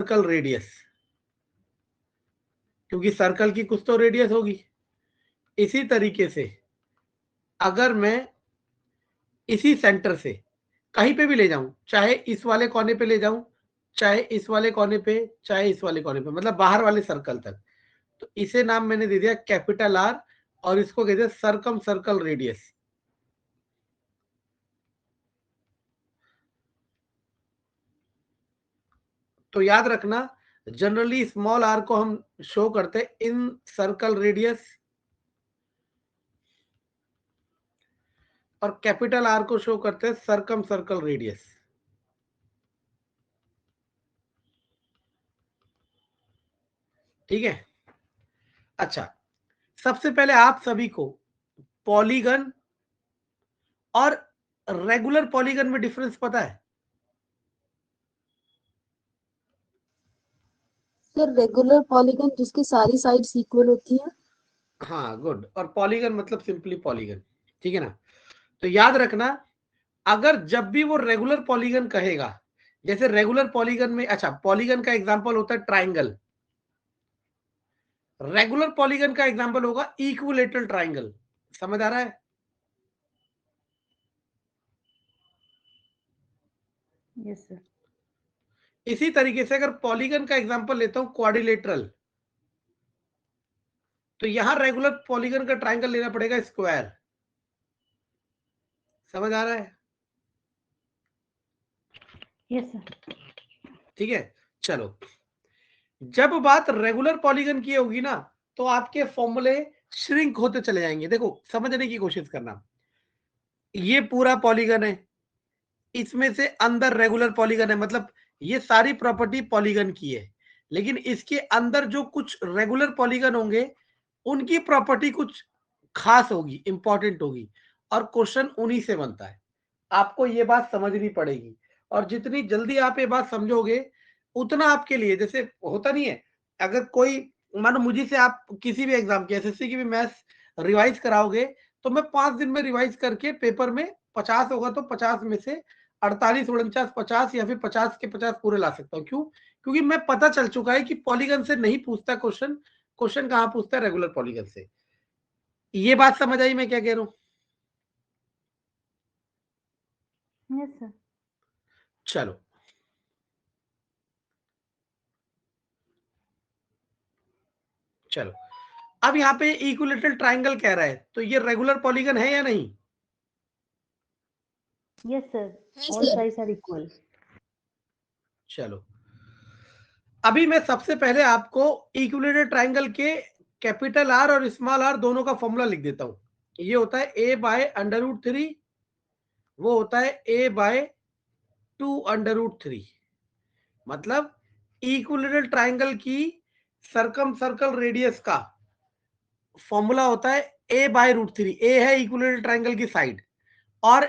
Circle radius, क्योंकि circle की कुछ तो रेडियस होगी। इसी तरीके से अगर मैं इसी सेंटर से कहीं पे भी ले जाऊं, चाहे इस वाले कोने पे ले जाऊं, चाहे इस वाले कोने पे, चाहे इस वाले कोने पे, मतलब बाहर वाले सर्कल तक, तो इसे नाम मैंने दे दिया कैपिटल आर और इसको कहते हैं सर्कम सर्कल रेडियस। तो याद रखना, जनरली स्मॉल आर को हम शो करते हैं इन सर्कल रेडियस और कैपिटल आर को शो करते हैं सर्कम सर्कल रेडियस। ठीक है। अच्छा, सबसे पहले आप सभी को पॉलीगन और रेगुलर पॉलीगन में डिफरेंस पता है? सर रेगुलर पॉलीगन जिसकी सारी साइड्स इक्वल होती है। हाँ, गुड। और पॉलीगन मतलब सिंपली पॉलीगन, ठीक है ना। तो याद रखना, अगर जब भी वो रेगुलर पॉलीगन कहेगा, जैसे रेगुलर पॉलीगन में, अच्छा पॉलीगन का एग्जांपल होता है ट्राइंगल, रेगुलर पॉलीगन का एग्जांपल होगा इक्विलेटरल ट्राइंगल। समझ आ रहा है? Yes sir. इसी तरीके से अगर पॉलीगन का एग्जांपल लेता हूं क्वाड्रिलेटरल, तो यहां रेगुलर पॉलीगन का ट्राइंगल लेना पड़ेगा स्क्वायर। समझ आ रहा है? Yes sir. ठीक है, चलो। जब बात रेगुलर पॉलीगन की होगी ना, तो आपके फॉर्मूले श्रिंक होते चले जाएंगे। देखो, समझने की कोशिश करना, ये पूरा पॉलीगन है, इसमें से अंदर रेगुलर पॉलीगन है, मतलब ये सारी प्रॉपर्टी पॉलीगन की है, लेकिन इसके अंदर जो कुछ रेगुलर पॉलीगन होंगे उनकी प्रॉपर्टी कुछ खास होगी, इंपॉर्टेंट होगी, और क्वेश्चन उन्हीं से बनता है। आपको ये बात समझनी पड़ेगी, और जितनी जल्दी आप ये बात समझोगे उतना आपके लिए, जैसे होता नहीं है, अगर कोई मानो मुझे से आप किसी भी एग्जाम की, एसएससी की भी मैथ्स रिवाइज कराओगे, तो मैं 5 दिन में रिवाइज करके पेपर में 50 होगा तो 50 में से 48, 49, 50 या फिर 50 के 50 पूरे ला सकता हूँ। क्यों? क्योंकि मैं पता चल चुका है कि पॉलीगन से नहीं पूछता क्वेश्चन, क्वेश्चन कहाँ पूछता है? रेगुलर पॉलीगन से। ये बात समझ आई मैं क्या कह रहा हूँ? Yes sir. चलो, चलो अब यहाँ पे इक्विलेटरल ट्राइंगल कह रहा है, तो ये रेगुलर पॉलीगन है या नहीं? यस सर, है all sir. Sides are equal. चलो, अभी मैं सबसे पहले आपको इक्विलेटरल ट्राइंगल के कैपिटल आर और स्मॉल आर दोनों का फॉर्मूला लिख देता हूं। ये होता है ए बाय अंडर रूट 3, वो होता है ए बाय 2 अंडर रूट 3। मतलब इक्विलेटरल ट्राइंगल की सर्कम सर्कल रेडियस का फॉर्मूला होता है ए बाय रूट 3। ए है इक्विलेटरल ट्राइंगल की साइड, और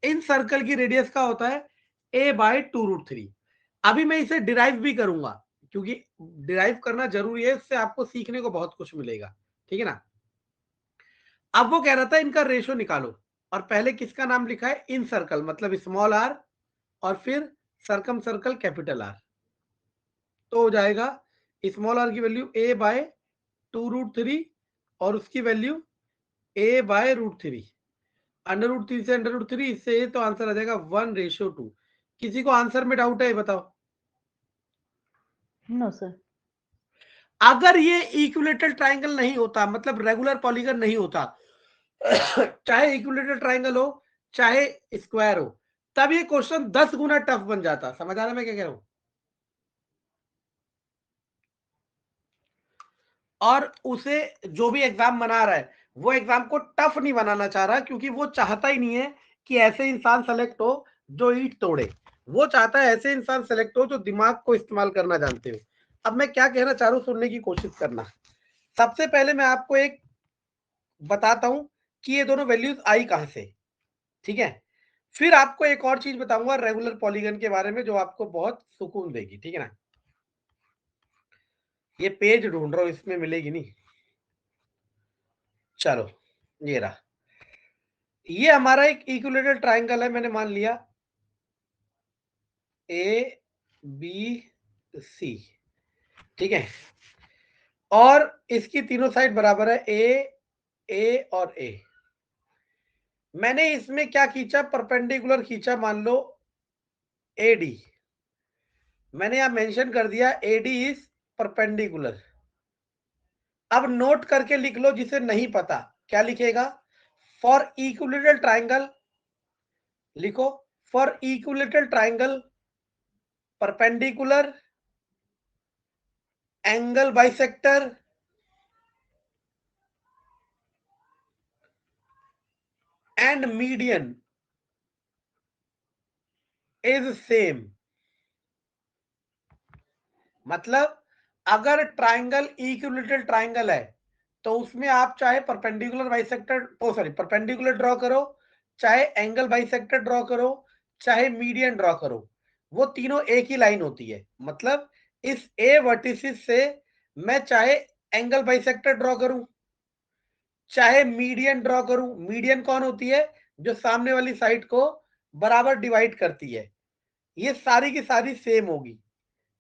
इन सर्कल की रेडियस का होता है ए बाय 2 रूट 3। अभी मैं इसे डिराइव भी करूंगा, क्योंकि डिराइव करना जरूरी है, इससे आपको सीखने को बहुत कुछ मिलेगा। ठीक है ना। अब वो कह रहा था इनका रेशो निकालो, और पहले किसका नाम लिखा है? इन सर्कल, मतलब स्मॉल आर, और फिर सर्कम सर्कल कैपिटल आर। तो हो जाएगा स्मॉल आर की वैल्यू ए बाय 2 रूट 3 और उसकी value a by root 3। Under root 3 से अंडर रूट 3, इससे तो आंसर आ जाएगा 1:2। किसी को आंसर में डाउट है? बताओ। No sir. अगर ये इक्विलेटरल ट्राइंगल नहीं होता, मतलब रेगुलर पॉलीगन नहीं होता, चाहे इक्विलेटरल ट्राइंगल हो चाहे स्क्वायर हो, तब ये क्वेश्चन 10 गुना टफ बन जाता। समझ आ रहा है मैं क्या कह रहा हूं? और उसे जो भी एग्जाम बना रहा है, वो एग्जाम को टफ नहीं बनाना चाह रहा, क्योंकि वो चाहता ही नहीं है कि ऐसे इंसान सेलेक्ट हो जो ईट तोड़े। वो चाहता है ऐसे इंसान सेलेक्ट हो जो दिमाग को इस्तेमाल करना जानते हो। अब मैं क्या कहना चाह रहा हूं, सुनने की कोशिश करना। सबसे पहले मैं आपको एक बताता हूं कि ये दोनों वैल्यूज आई कहां से। ठीक है। फिर आपको एक और चीज बताऊंगा रेगुलर पॉलीगन के बारे में, जो आपको बहुत सुकून देगी। ठीक है ना। ये पेज ढूंढ रहा हूं, इसमें मिलेगी नहीं। चलो, ये रहा। ये हमारा एक इक्विलेटरल ट्राइंगल है, मैंने मान लिया ए बी सी, ठीक है। और इसकी तीनों साइड बराबर है, ए और ए। मैंने इसमें क्या खींचा, परपेंडिकुलर खींचा, मान लो एडी। मैंने यहां मेंशन कर दिया एडी इज परपेंडिकुलर। अब नोट करके लिख लो, जिसे नहीं पता क्या लिखेगा, फॉर इक्विलेटरल ट्राइंगल लिखो, for equilateral triangle perpendicular angle bisector and median is same. मतलब अगर ट्राइंगल इक्विलेटरल ट्राइंगल है तो उसमें आप चाहे परपेंडिकुलर बाइसेक्टर, ओ सॉरी, परपेंडिकुलर ड्रॉ करो, चाहे एंगल बाइसेक्टर ड्रॉ करो, चाहे मीडियन ड्रॉ करो, वो तीनों एक ही लाइन होती है। मतलब इस ए वर्टिसिस से मैं चाहे एंगल बाइसेक्टर ड्रॉ करूं, चाहे मीडियन ड्रॉ करूं। मीडियन कौन होती है, जो सामने वाली साइड को बराबर डिवाइड करती है। ये सारी की सारी सेम होगी,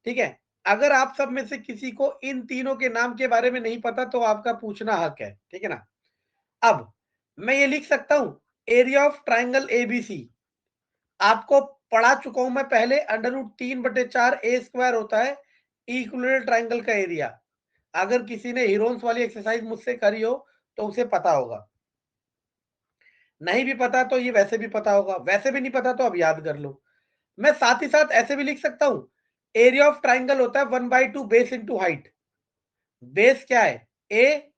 ठीक है। अगर आप सब में से किसी को इन तीनों के नाम के बारे में नहीं पता तो आपका पूछना हक है, ठीक है ना। अब मैं ये लिख सकता हूं, एरिया ऑफ ट्राइंगल एबीसी। आपको पढ़ा चुका हूं मैं पहले, √3/4 ए स्क्वायर होता है इक्विलेटरल ट्राइंगल का एरिया। अगर किसी ने हीरोन्स वाली एक्सरसाइज मुझसे करी हो तो उसे पता होगा, नहीं भी पता तो ये वैसे भी पता होगा, वैसे भी नहीं पता तो अब याद कर लो। मैं साथ ही साथ ऐसे भी लिख सकता हूं, एरिया ऑफ ट्राइंगल होता है 1/2 बेस इंटू हाइट। बेस क्या है, ए,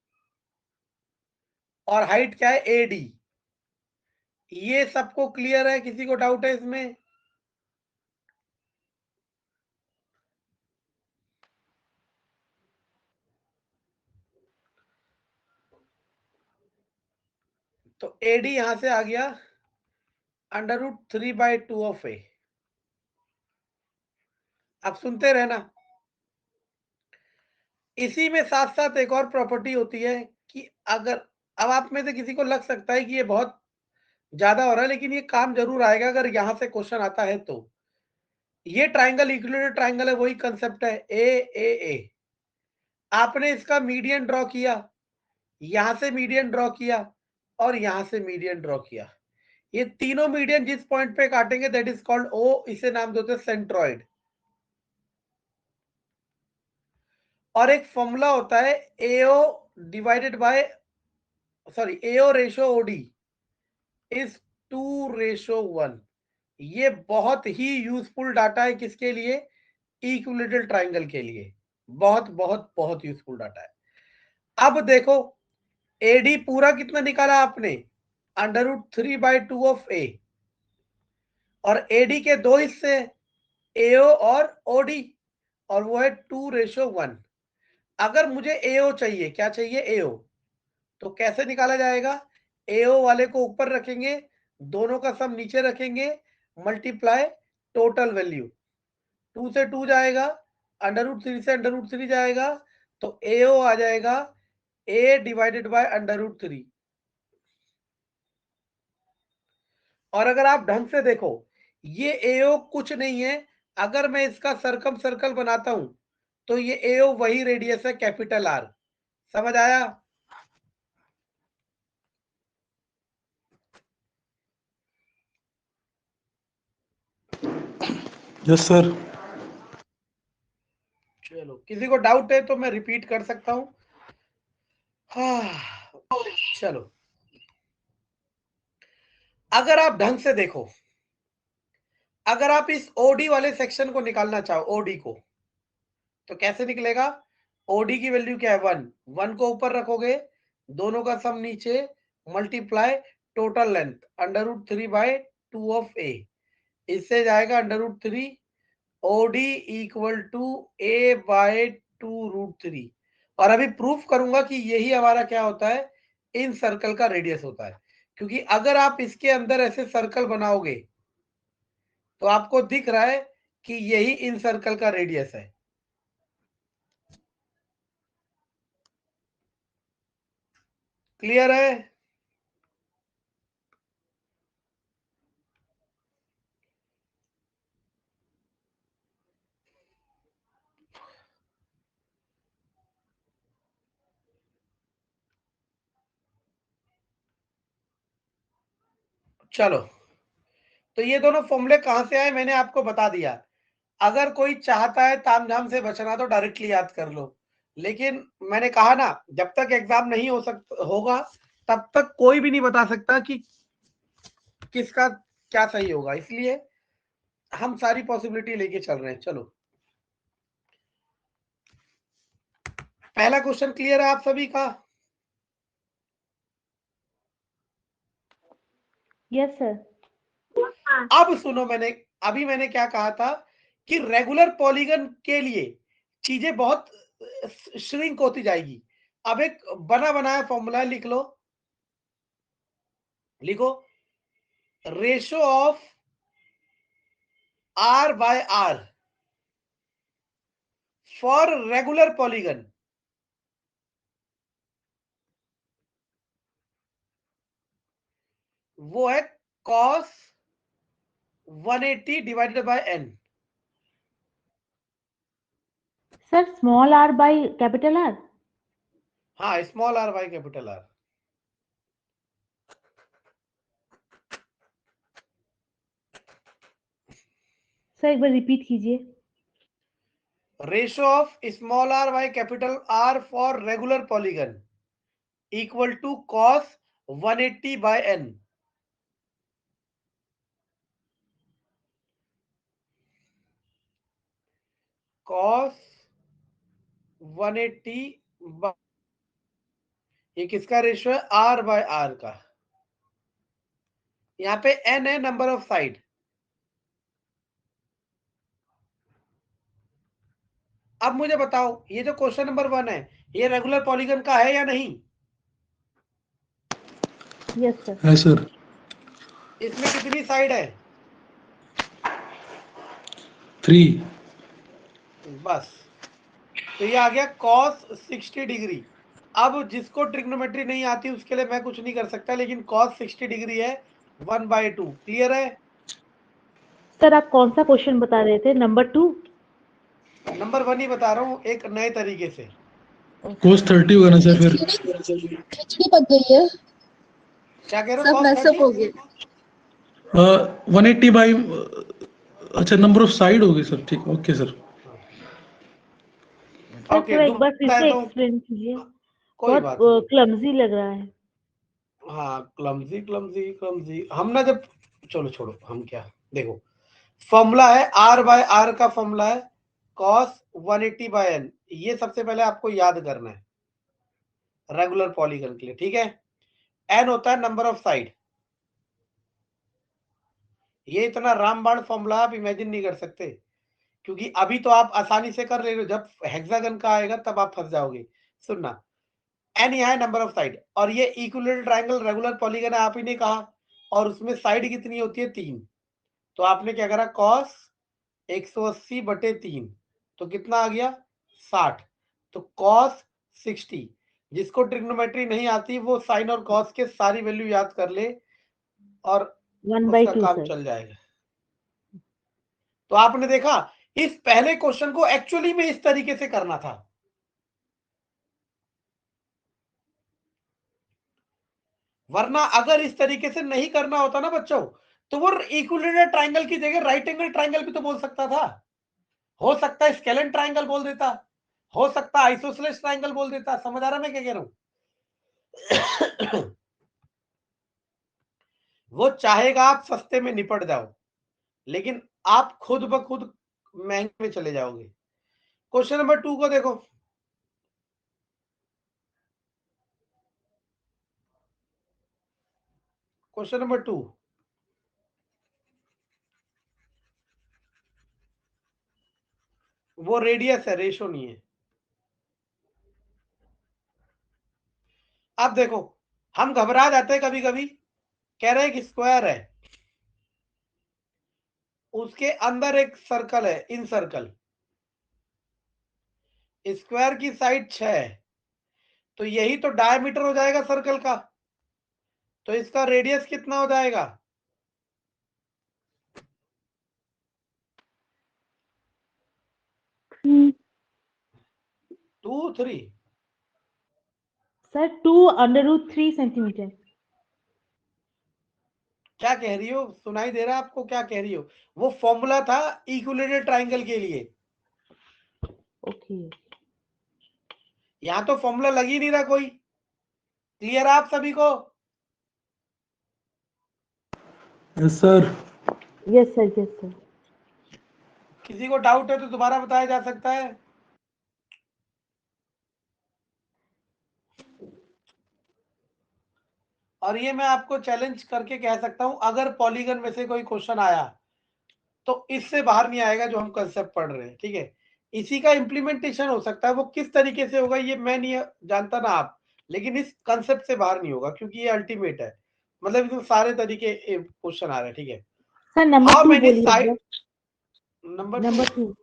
और हाइट क्या है, ए डी। ये सबको क्लियर है, किसी को डाउट है इसमें? तो एडी यहां से आ गया √3/2 ऑफ ए। अब सुनते रहना। इसी में साथ साथ एक और प्रॉपर्टी होती है कि अगर, अब आप में से किसी को लग सकता है कि ये बहुत ज्यादा हो रहा है, लेकिन ये काम जरूर आएगा अगर यहां से क्वेश्चन आता है तो। ये ट्राइंगल इक्विलेटरल ट्राइंगल है, वही कंसेप्ट है, ए। आपने इसका मीडियन ड्रॉ किया, यहां से मीडियन ड्रॉ किया, और यहां से मीडियन ड्रॉ किया। ये तीनों मीडियन जिस पॉइंट पे काटेंगे दैट इज कॉल्ड ओ, इसे नाम देते हैं सेंट्रॉइड। और एक फॉर्मूला होता है AO divided by, sorry, AO ratio OD is 2:1। ये बहुत ही यूजफुल डाटा है, किसके लिए, इक्विलेटरल ट्राइंगल के लिए। बहुत बहुत बहुत यूजफुल डाटा है। अब देखो, एडी पूरा कितना निकाला आपने, √3/2 ऑफ ए। और एडी के दो हिस्से, एओ और ओडी, और वो है 2:1। अगर मुझे एओ चाहिए, क्या चाहिए, एओ, तो कैसे निकाला जाएगा, एओ वाले को ऊपर रखेंगे, दोनों का सम नीचे रखेंगे, मल्टीप्लाई टोटल वैल्यू, 2 से 2 जाएगा, √3 से √3 जाएगा, तो एओ आ जाएगा ए डिवाइडेड बाय √3। और अगर आप ढंग से देखो, ये एओ कुछ नहीं है, अगर मैं इसका सर्कम सर्कल बनाता हूं तो ये एओ वही रेडियस है, कैपिटल आर। समझ आया? Yes sir. चलो, किसी को डाउट है तो मैं रिपीट कर सकता हूं। हाँ, चलो, अगर आप ढंग से देखो, अगर आप इस ओडी वाले सेक्शन को निकालना चाहो, ओडी को, तो कैसे निकलेगा, ओडी की वैल्यू क्या है, 1 को ऊपर रखोगे, दोनों का सम नीचे, मल्टीप्लाई टोटल लेंथ √3/2 ऑफ ए, इससे जाएगा √3, ओडी इक्वल टू a/2√3। और अभी प्रूफ करूंगा कि यही हमारा क्या होता है, इन सर्कल का रेडियस होता है। क्योंकि अगर आप इसके अंदर ऐसे सर्कल बनाओगे तो आपको दिख रहा है कि यही इन सर्कल का रेडियस है। क्लियर है? चलो, तो ये दोनों फॉर्मूले कहां से आए मैंने आपको बता दिया। अगर कोई चाहता है तामझाम से बचना तो डायरेक्टली याद कर लो, लेकिन मैंने कहा ना, जब तक एग्जाम नहीं होगा तब तक कोई भी नहीं बता सकता कि किसका क्या सही होगा, इसलिए हम सारी पॉसिबिलिटी लेके चल रहे हैं। चलो, पहला क्वेश्चन क्लियर है आप सभी का? Yes sir. अब सुनो, मैंने क्या कहा था कि रेगुलर पॉलीगन के लिए चीजें बहुत श्रिंक होती जाएगी। अब एक बना बनाया फॉर्मूला लिख लो, लिखो, ratio of r by r for regular polygon, वो है cos 180 divided by n। Sir small r by capital r. हाँ, small r by capital r. Sir एक बार रिपीट कीजिए। Ratio of small r by capital r for regular polygon equal to cos 180 by n। cos 180 ये किसका ratio है? r bye r का। यहाँ पे n है नंबर ऑफ साइड। अब मुझे बताओ, ये जो क्वेश्चन नंबर 1 है, ये रेगुलर पॉलीगन का है या नहीं? Yes sir. है सर। इसमें कितनी साइड है? 3। बस, तो ये आ गया cos 60 डिग्री। अब जिसको ट्रिग्नोमेट्री नहीं आती उसके लिए मैं कुछ नहीं कर सकता, लेकिन cos 60 डिग्री है 1/2। क्लियर है? सर आप कौन सा क्वेश्चन बता रहे थे? नंबर 2? नंबर 1 ही बता रहा हूँ एक नए तरीके से। cos 30 होगा ना सर फिर? खिचड़ी पक गई है, क्या कह रहे हो? सब cos मैसअप 30 हो गया। 180 बाई, अच्छा नंबर ऑफ साइड होगी सर। ठीक, ओके सर। सर ओके, थोड़ा एक बार फिर दुखता है से तो एक्सप्लेन कीजिए, कोई बहुत बात नहीं। क्लमजी लग रहा है। हाँ, क्लमजी क्लमजी क्लमजी हम ना, जब चलो छोड़ो, हम क्या, देखो, फॉर्मूला है r बाय r का फॉर्मूला है cos 180 बाय n। ये सबसे पहले आपको याद करना है रेगुलर पॉलीगन के लिए, ठीक है? n होता है नंबर ऑफ साइड। ये इतना रामबाण फॉर्मूला आप इमेजिन नहीं कर सकते, क्योंकि अभी तो आप आसानी से कर ले रहे हो, जब हेक्सागन का आएगा तब आप फंस जाओगे। सुनना, n यहाँ है नंबर ऑफ साइड, और ये इक्विलेटरल ट्रायंगल रेगुलर पॉलीगन है, आप ही ने कहा, और उसमें साइड कितनी होती है? 3। तो आपने क्या करा? cos 180/3, तो कितना आ गया? 60। तो cos 60, जिसको ट्रिग्नोमेट्री नहीं आती वो साइन और cos के सारी वैल्यू याद कर ले और उसका 1/2 काम सर। चल जाएगा। तो आपने देखा, इस पहले क्वेश्चन को एक्चुअली में इस तरीके से करना था, वरना अगर इस तरीके से नहीं करना होता ना बच्चों, तो वो इक्विलेटरल ट्रायंगल की जगह राइट एंगल ट्रायंगल भी तो बोल सकता था। हो सकता है स्केलेन ट्रायंगल बोल देता, हो सकता है आइसोसेलेस ट्रायंगल बोल देता। समझ आ रहा मैं क्या कह रहा हूं? वो चाहेगा आप सस्ते में निपट जाओ, लेकिन आप खुद ब खुद महंगे में चले जाओगे। क्वेश्चन नंबर 2 को देखो, क्वेश्चन नंबर 2, वो रेडियस है, रेशो नहीं है। अब देखो, हम घबरा जाते हैं कभी कभी, कह रहे हैं कि स्क्वायर है, उसके अंदर एक सर्कल है, इन सर्कल, स्क्वायर की साइड 6 है, तो यही तो डायमीटर हो जाएगा सर्कल का, तो इसका रेडियस कितना हो जाएगा? 2 3। Sir 2 √3 centimetre. क्या कह रही हो? सुनाई दे रहा है आपको? क्या कह रही हो? वो फॉर्मूला था इक्विलेटरल ट्राइंगल के लिए। ओके। यहाँ तो फॉर्मूला लग ही नहीं रहा कोई। क्लियर है आप सभी को? Yes sir. Yes sir, yes sir. किसी को डाउट है तो दोबारा बताया जा सकता है। और ये मैं आपको चैलेंज करके कह सकता हूं, अगर पॉलीगन में से कोई क्वेश्चन आया तो इससे बाहर नहीं आएगा जो हम कंसेप्ट पढ़ रहे हैं, ठीक है। इसी का इम्प्लीमेंटेशन हो सकता है, वो किस तरीके से होगा ये मैं नहीं जानता ना आप, लेकिन इस कंसेप्ट से बाहर नहीं होगा क्योंकि ये अल्टीमेट है। मतलब इसमें सारे तरीके क्वेश्चन आ रहे हैं, ठीक है। सर नंबर हाउ 2 मेनी बोलिए एक साइड, बार। Number number 2।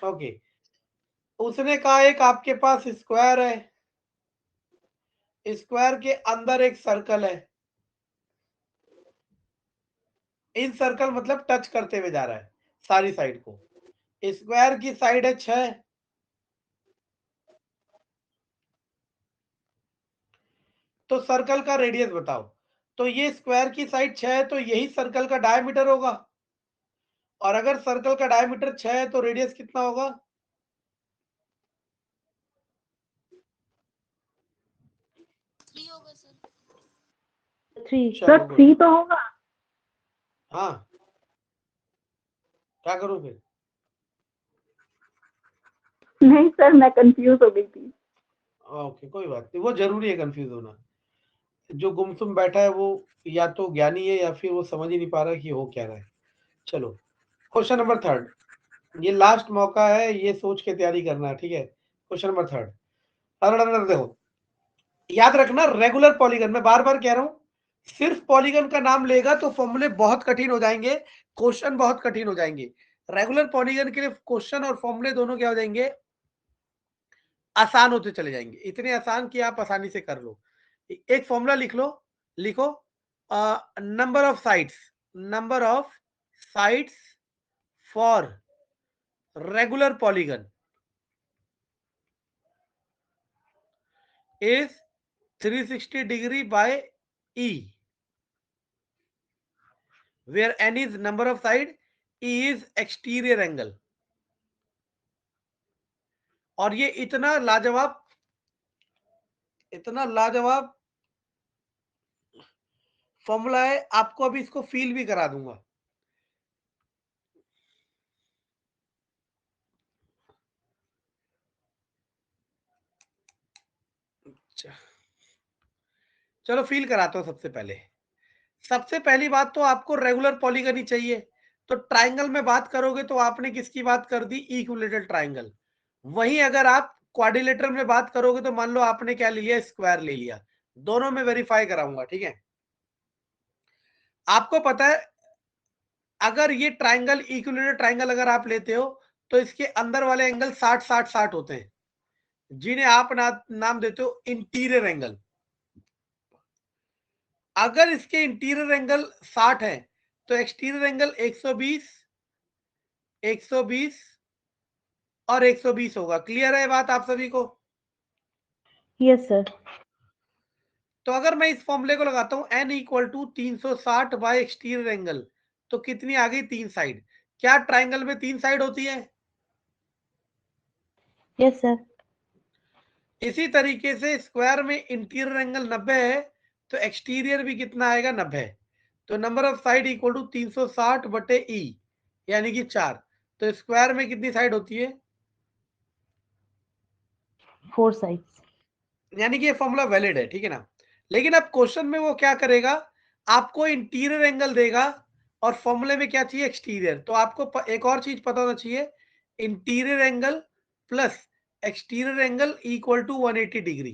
ओके। उसने कहा एक आपके पास स्क्वायर है, स्क्वायर के अंदर एक सर्कल है, इन सर्कल मतलब टच करते हुए जा रहा है सारी साइड को। स्क्वायर की साइड है 6, तो सर्कल का रेडियस बताओ। तो ये स्क्वायर की साइड 6 है, तो यही सर्कल का डायमीटर होगा। और अगर सर्कल का डायमीटर 6 है तो रेडियस कितना होगा? 3 होगा सर। 3। चलो सर गुड। 3 तो होगा। हाँ, क्या करूं फिर? नहीं सर, मैं कंफ्यूज हो गई थी। ओके, कोई बात नहीं, वो जरूरी है कंफ्यूज होना। जो गुमसुम बैठा है वो या तो ज्ञानी है या फिर वो समझ ही नहीं पा रहा कि हो क्या रहा है। चलो, क्वेश्चन नंबर 3, ये लास्ट मौका है, ये सोच के तैयारी करना है, ठीक है। क्वेश्चन नंबर 3, देखो, याद रखना रेगुलर पॉलीगन, मैं बार बार कह रहा हूं, सिर्फ पॉलीगन का नाम लेगा तो फॉर्मूले बहुत कठिन हो जाएंगे, क्वेश्चन बहुत कठिन हो जाएंगे। रेगुलर पॉलीगन के लिए क्वेश्चन और फॉर्मूले दोनों क्या हो जाएंगे? आसान होते चले जाएंगे, इतने आसान कि आप आसानी से कर लो। एक फॉर्मूला लिख लो, लिखो, number of sides, number of sides for regular polygon is 360 degree by E, where n is number of side, E is exterior angle। और ये इतना लाजवाब फॉर्मूला है, आपको अभी इसको फील भी करा दूंगा। चलो फील कराता हूं। सबसे पहली बात तो आपको रेगुलर पॉलीगन ही चाहिए। तो ट्राइंगल में बात करोगे तो आपने किसकी बात कर दी? Equilateral triangle. वहीं अगर आप क्वाड्रिलेटरल में बात करोगे तो मान लो आपने क्या ले लिया? स्क्वायर ले लिया। दोनों में वेरीफाई कराऊंगा, ठीक है। आपको पता है अगर ये ट्राइंगल इक्विलेटरल ट्राइंगल अगर आप लेते हो तो इसके अंदर वाले एंगल 60-60-60 होते हैं, जिन्हें आप नाम देते हो इंटीरियर एंगल। अगर इसके इंटीरियर एंगल 60 है तो एक्सटीरियर एंगल 120, 120 और 120 होगा। क्लियर है बात आप सभी को? Yes sir. तो अगर मैं इस फॉर्मूले को लगाता हूं n equal to 360 by exterior angle, तो कितनी आ गई? 3 साइड। क्या ट्राइंगल में 3 साइड होती है? Yes sir. इसी तरीके से स्क्वायर में इंटीरियर एंगल 90 है तो एक्सटीरियर भी कितना आएगा? 90। तो number of side equal to 360 बटे ई, यानी कि 4। तो स्क्वायर में कितनी साइड होती है? 4 साइड्स। यानी कि ये फॉर्मूला वैलिड है, ठीक है ना। लेकिन अब क्वेश्चन में वो क्या करेगा? आपको इंटीरियर एंगल देगा और फॉर्मूले में क्या चाहिए? एक्सटीरियर। तो आपको एक और चीज पता होना चाहिए, interior angle plus exterior angle equal to 180 degree,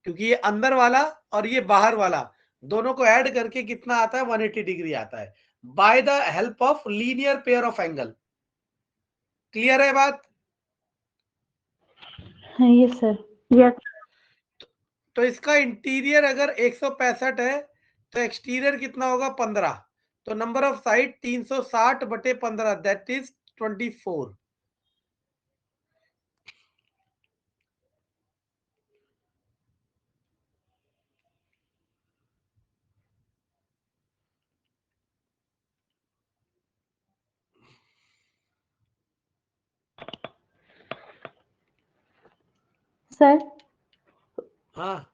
क्योंकि ये अंदर वाला और ये बाहर वाला दोनों को ऐड करके कितना आता है? 180 डिग्री आता है, by the help of linear pair of angle. Clear है बात? Yes sir. यस। तो इसका इंटीरियर अगर 165 है तो एक्सटीरियर कितना होगा? 15। तो नंबर ऑफ साइड 360 बटे 15, दैट इज 24। सर हाँ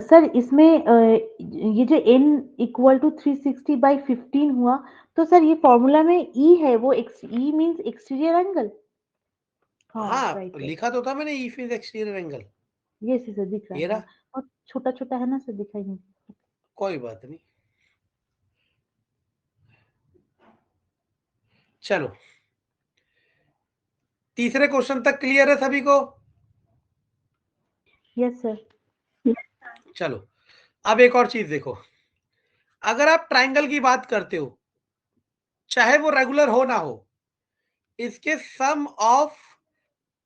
सर इसमें ये जो n इक्वल टू 360/15 हुआ, तो सर ये फॉर्मूला में E है, वो E मीन्स एक्सटीरियर एंगल। हाँ हाँ राइट। लिखा तो था मैंने, ई इज एक्सटीरियर एंगल। ये सर दिख रहा ये है, रहा, हाँ। और छोटा छोटा है ना सर, दिखाई नहीं। कोई बात नहीं। चलो, तीसरे क्वेश्चन तक क्लियर है सभी को? Yes sir. चलो, अब एक और चीज देखो, अगर आप ट्राइंगल की बात करते हो, चाहे वो रेगुलर हो ना हो, इसके सम ऑफ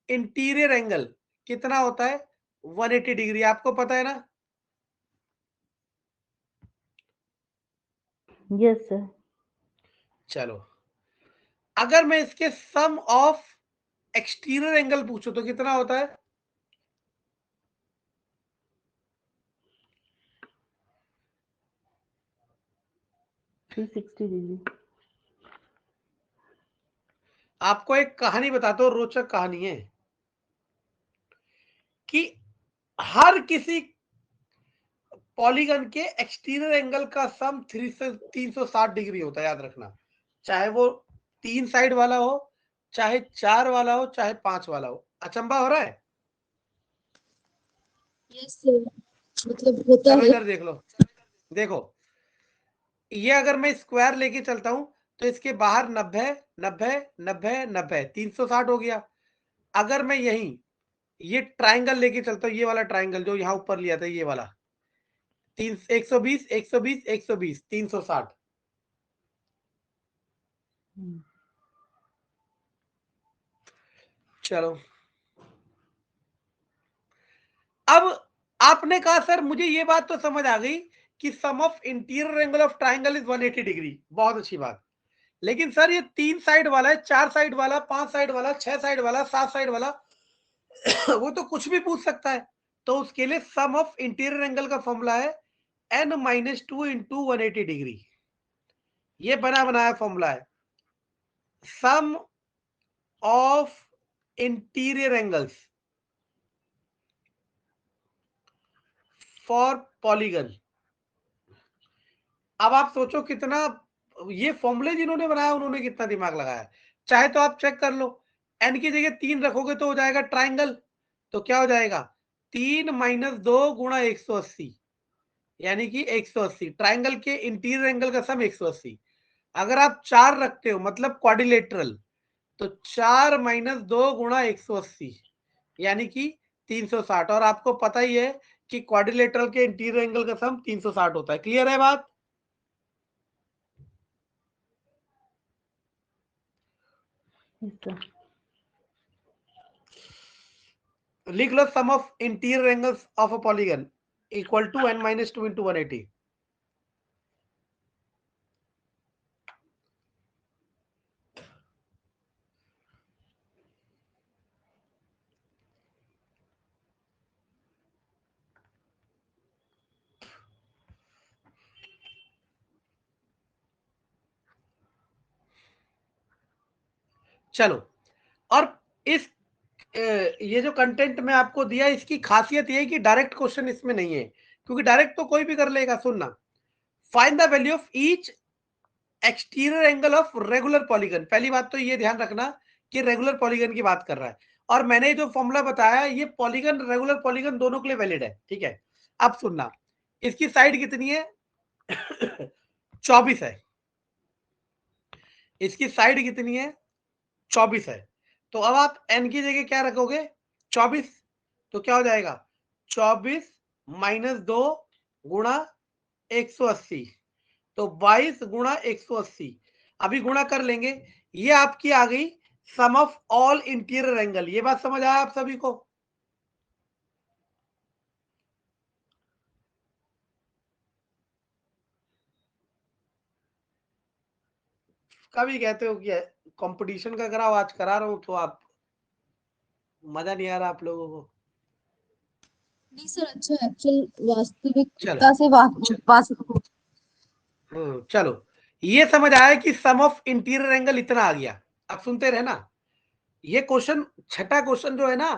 इंटीरियर एंगल कितना होता है? 180 डिग्री। आपको पता है ना? Yes sir. चलो, अगर मैं इसके सम ऑफ एक्सटीरियर एंगल पूछूं तो कितना होता है? 360 डिग्री। आपको एक कहानी बताता हूं, रोचक कहानी है कि हर किसी पॉलीगन के एक्सटीरियर एंगल का सम 360 डिग्री होता है, याद रखना। चाहे वो 3 साइड वाला हो, चाहे 4 वाला हो, चाहे 5 वाला हो। अचंबा हो रहा है? यस सर, मतलब होता चलो है। इधर देख लो, देखो, ये अगर मैं स्क्वायर लेके चलता हूं तो इसके बाहर 90 90 90 90 360 हो गया। अगर मैं यही ये ट्राइंगल लेके चलता हूं, ये वाला ट्राइंगल जो यहां ऊपर लिया था, ये वाला 120 120 120 360। चलो, अब आपने कहा सर मुझे ये बात तो समझ आ गई कि sum of interior angle of triangle is 180 degree. बहुत अच्छी बात। लेकिन सर ये 3 साइड वाला है, 4 साइड वाला, 5 साइड वाला, 6 साइड वाला, 7 साइड वाला वो तो कुछ भी पूछ सकता है। तो उसके लिए सम ऑफ इंटीरियर एंगल का फॉर्मूला है n-2 इंटू 180 डिग्री। ये बना बनाया फॉर्मूला है। Sum of interior angles for polygon. अब आप सोचो कितना, ये फॉर्मूले जिन्होंने बनाया उन्होंने कितना दिमाग लगाया। चाहे तो आप चेक कर लो, एन की जगह 3 रखोगे तो हो जाएगा ट्राइंगल। तो क्या हो जाएगा? 3 - 2 गुणा 180, यानी कि 180। ट्राइंगल के इंटीरियर एंगल का सम 180। अगर आप 4 रखते हो मतलब क्वाड्रिलेटरल, तो 4 - 2 गुणा 180, यानी कि 360। और आपको पता ही है कि क्वाड्रिलेटरल के इंटीरियर एंगल का सम 360 होता है। क्लियर है बात? Yes sir. लिख लो, sum of interior angles of a polygon equal to n-2 into 180। चलो, और इस ये जो कंटेंट मैं आपको दिया, इसकी खासियत ये है कि डायरेक्ट क्वेश्चन इसमें नहीं है, क्योंकि डायरेक्ट तो कोई भी कर लेगा। सुनना, find the value of each exterior angle of regular polygon. पहली बात तो ये ध्यान रखना कि रेगुलर पॉलीगन की बात कर रहा है, और मैंने जो फॉर्मूला बताया ये पॉलीगन, रेगुलर पॉलीगन दोनों के लिए वैलिड है। ठीक है, अब सुनना, इसकी साइड कितनी है? 24 है। इसकी साइड कितनी है? 24 है। तो अब आप n की जगह क्या रखोगे? 24। तो क्या हो जाएगा? 24 - 2 गुणा 180, तो 22 गुणा 180। अभी गुणा कर लेंगे। ये आपकी आ गई सम ऑफ ऑल इंटीरियर एंगल। ये बात समझ आया आप सभी को? कभी कहते हो कि कंपटीशन का कराओ, आज करा रहा हूं तो आप मजा नहीं आ रहा आप लोगों को। नहीं सर, अच्छा एक्चुअल चलो, वास्तविकता से चलो, ये समझ आया कि सम ऑफ इंटीरियर एंगल इतना आ गया। अब सुनते रहना, ये क्वेश्चन, छठा क्वेश्चन जो है ना,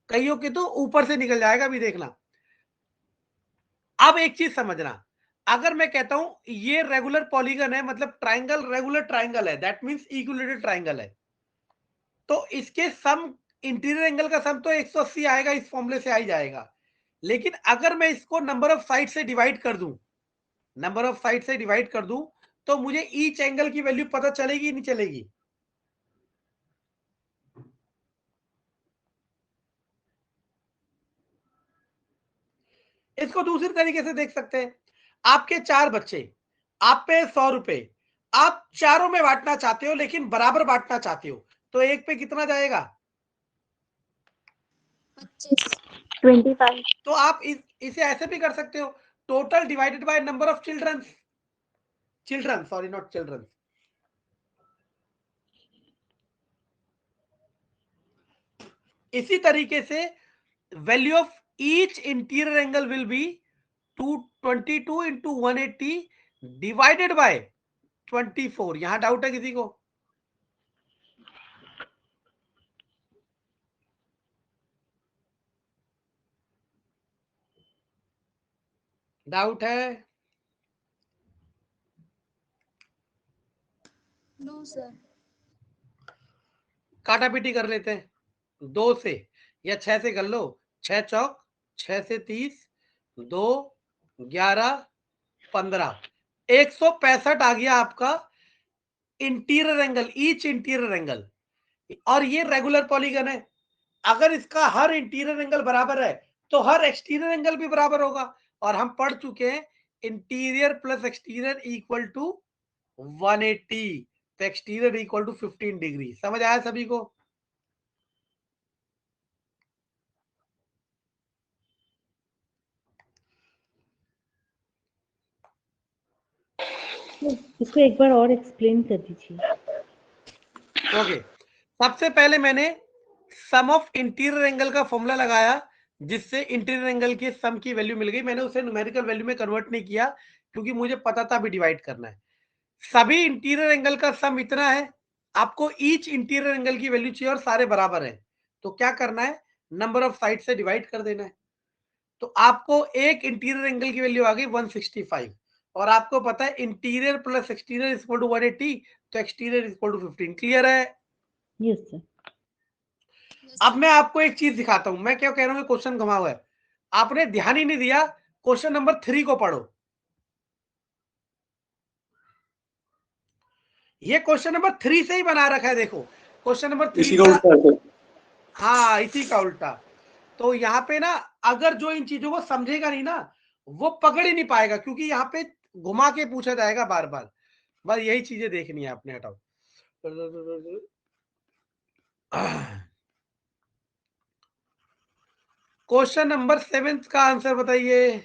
कईयों के तो ऊपर से निकल जाएगा, अभी देखना। अब एक चीज समझना, अगर मैं कहता हूं ये रेगुलर पॉलीगन है, मतलब ट्राइंगल रेगुलर ट्राइंगल है, दैट मींस इक्विलेटरल ट्राइंगल है, तो इसके सम इंटीरियर एंगल का सम तो 180 आएगा, इस फॉर्मूले से आ ही जाएगा। लेकिन अगर मैं इसको नंबर ऑफ साइड से डिवाइड कर दूं, नंबर ऑफ साइड से डिवाइड कर दूं, तो मुझे ईच एंगल की वैल्यू पता चलेगी नहीं चलेगी? इसको दूसरी तरीके से देख सकते हैं। आपके 4 बच्चे, आप पे 100 रुपए, आप चारों में बांटना चाहते हो, लेकिन बराबर बांटना चाहते हो, तो एक पे कितना जाएगा? 25 25 तो आप इसे ऐसे भी कर सकते हो, total divided by number of children, sorry not children. इसी तरीके से value of each interior angle will be 222 into 180 divided bye 24। यहां डाउट है किसी को? डाउट है? No sir. काटा पीटी कर लेते हैं, 2 से या 6 से कर लो। 6 चौक 6 से 30, 2 11 15, 165 आ गया आपका interior angle, each interior angle. और ये रेगुलर पॉलीगन है, अगर इसका हर इंटीरियर एंगल बराबर है तो हर एक्सटीरियर एंगल भी बराबर होगा। और हम पढ़ चुके हैं interior plus exterior equal to 180, तो एक्सटीरियर इक्वल टू 15 डिग्री। समझ आया सभी को? इसको एक बार और एक्सप्लेन कर दीजिए। ओके, सबसे पहले मैंने सम ऑफ इंटीरियर एंगल का फॉर्मूला लगाया, जिससे इंटीरियर एंगल के सम की वैल्यू मिल गई। मैंने उसे न्यूमेरिकल वैल्यू में कन्वर्ट नहीं किया, क्योंकि मुझे पता था अभी डिवाइड करना है। सभी इंटीरियर एंगल का सम इतना है, आपको ईच इंटीरियर एंगल की वैल्यू चाहिए और सारे बराबर है, तो क्या करना है? नंबर ऑफ साइड से डिवाइड कर देना है। तो आपको एक इंटीरियर एंगल की वैल्यू आ गई 165, और आपको पता है interior plus exterior equal to 180, तो एक्सटीरियर इक्वल टू 15। क्लियर है? Yes sir. अब मैं आपको एक चीज दिखाता हूं, मैं क्या कह रहा हूं, क्वेश्चन घुमा हुआ है, आपने ध्यान ही नहीं दिया। क्वेश्चन नंबर 3 को पढ़ो, ये क्वेश्चन नंबर 3 से ही बना रखा है। देखो क्वेश्चन नंबर 3 का, हाँ इसी का उल्टा। तो यहाँ पे ना, अगर जो इन चीजों को समझेगा नहीं ना, वो पकड़ ही नहीं पाएगा, क्योंकि यहाँ पे घुमा के पूछा जाएगा बार बार। बस यही चीजें देखनी है आपने। हटाओ। क्वेश्चन नंबर 7 का आंसर बताइए।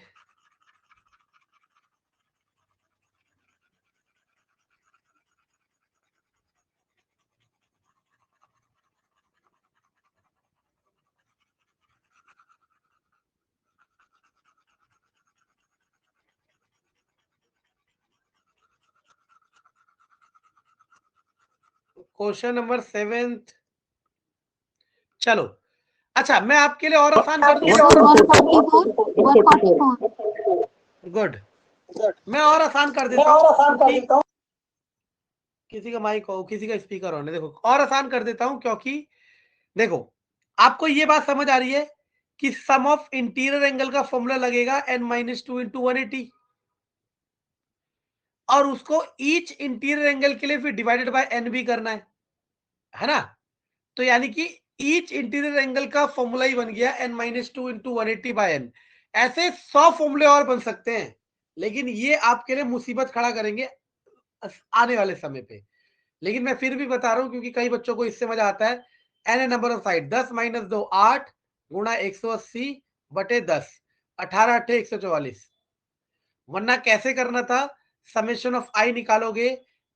क्वेश्चन नंबर 7, चलो अच्छा मैं आपके लिए और आसान कर दूं। 144 गुड, मैं और आसान कर देता हूं, किसी का माइक हो, किसी का स्पीकर हो, देखो और आसान कर देता हूं, क्योंकि देखो आपको ये बात समझ आ रही है कि सम ऑफ इंटीरियर एंगल का फॉर्मूला लगेगा n-2 इंटू 180, और उसको ईच इंटीरियर एंगल के लिए फिर डिवाइडेड बाय n भी करना है ना? तो यानी कि ईच इंटीरियर एंगल का फॉर्मूला ही बन गया n-2 इंटू 180 बाय n। ऐसे 100 फॉर्मूले और बन सकते हैं, लेकिन ये आपके लिए मुसीबत खड़ा करेंगे आने वाले समय पे। लेकिन मैं फिर भी बता रहा हूं, क्योंकि कई बच्चों को इससे मजा आता है। N a number of side 10 - 2 8 गुणा 180 बटे 10, 18 8 144। वरना कैसे करना था? समेशन ऑफ आई निकालोगे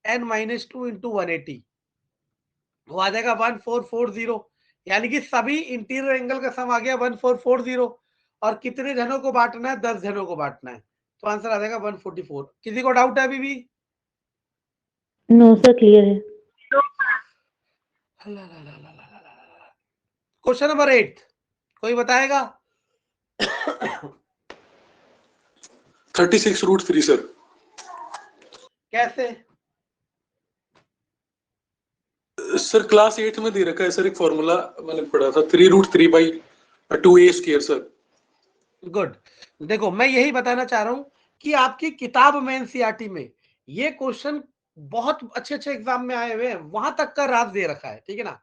n-2 इंटू 180, वो आ जाएगा 1440। यानी कि सभी इंटीरियर एंगल का सम आ गया 1440। और कितने जनों को बांटना है? 10 जनों को बांटना है, तो आंसर आ जाएगा 144। किसी को डाउट है अभी भी? नो सर, क्लियर है। क्वेश्चन नंबर 8, कोई बताएगा? 36√3 सर। कैसे? सर क्लास 8 में दे रखा है सर एक फॉर्मूला, मैंने पढ़ा था 3√3/2a² सर। गुड। देखो मैं यही बताना चाह रहा हूं कि आपकी किताब में एनसीईआरटी में ये क्वेश्चन बहुत अच्छे अच्छे एग्जाम में आए हुए हैं, वहां तक का राज दे रखा है, ठीक है ना।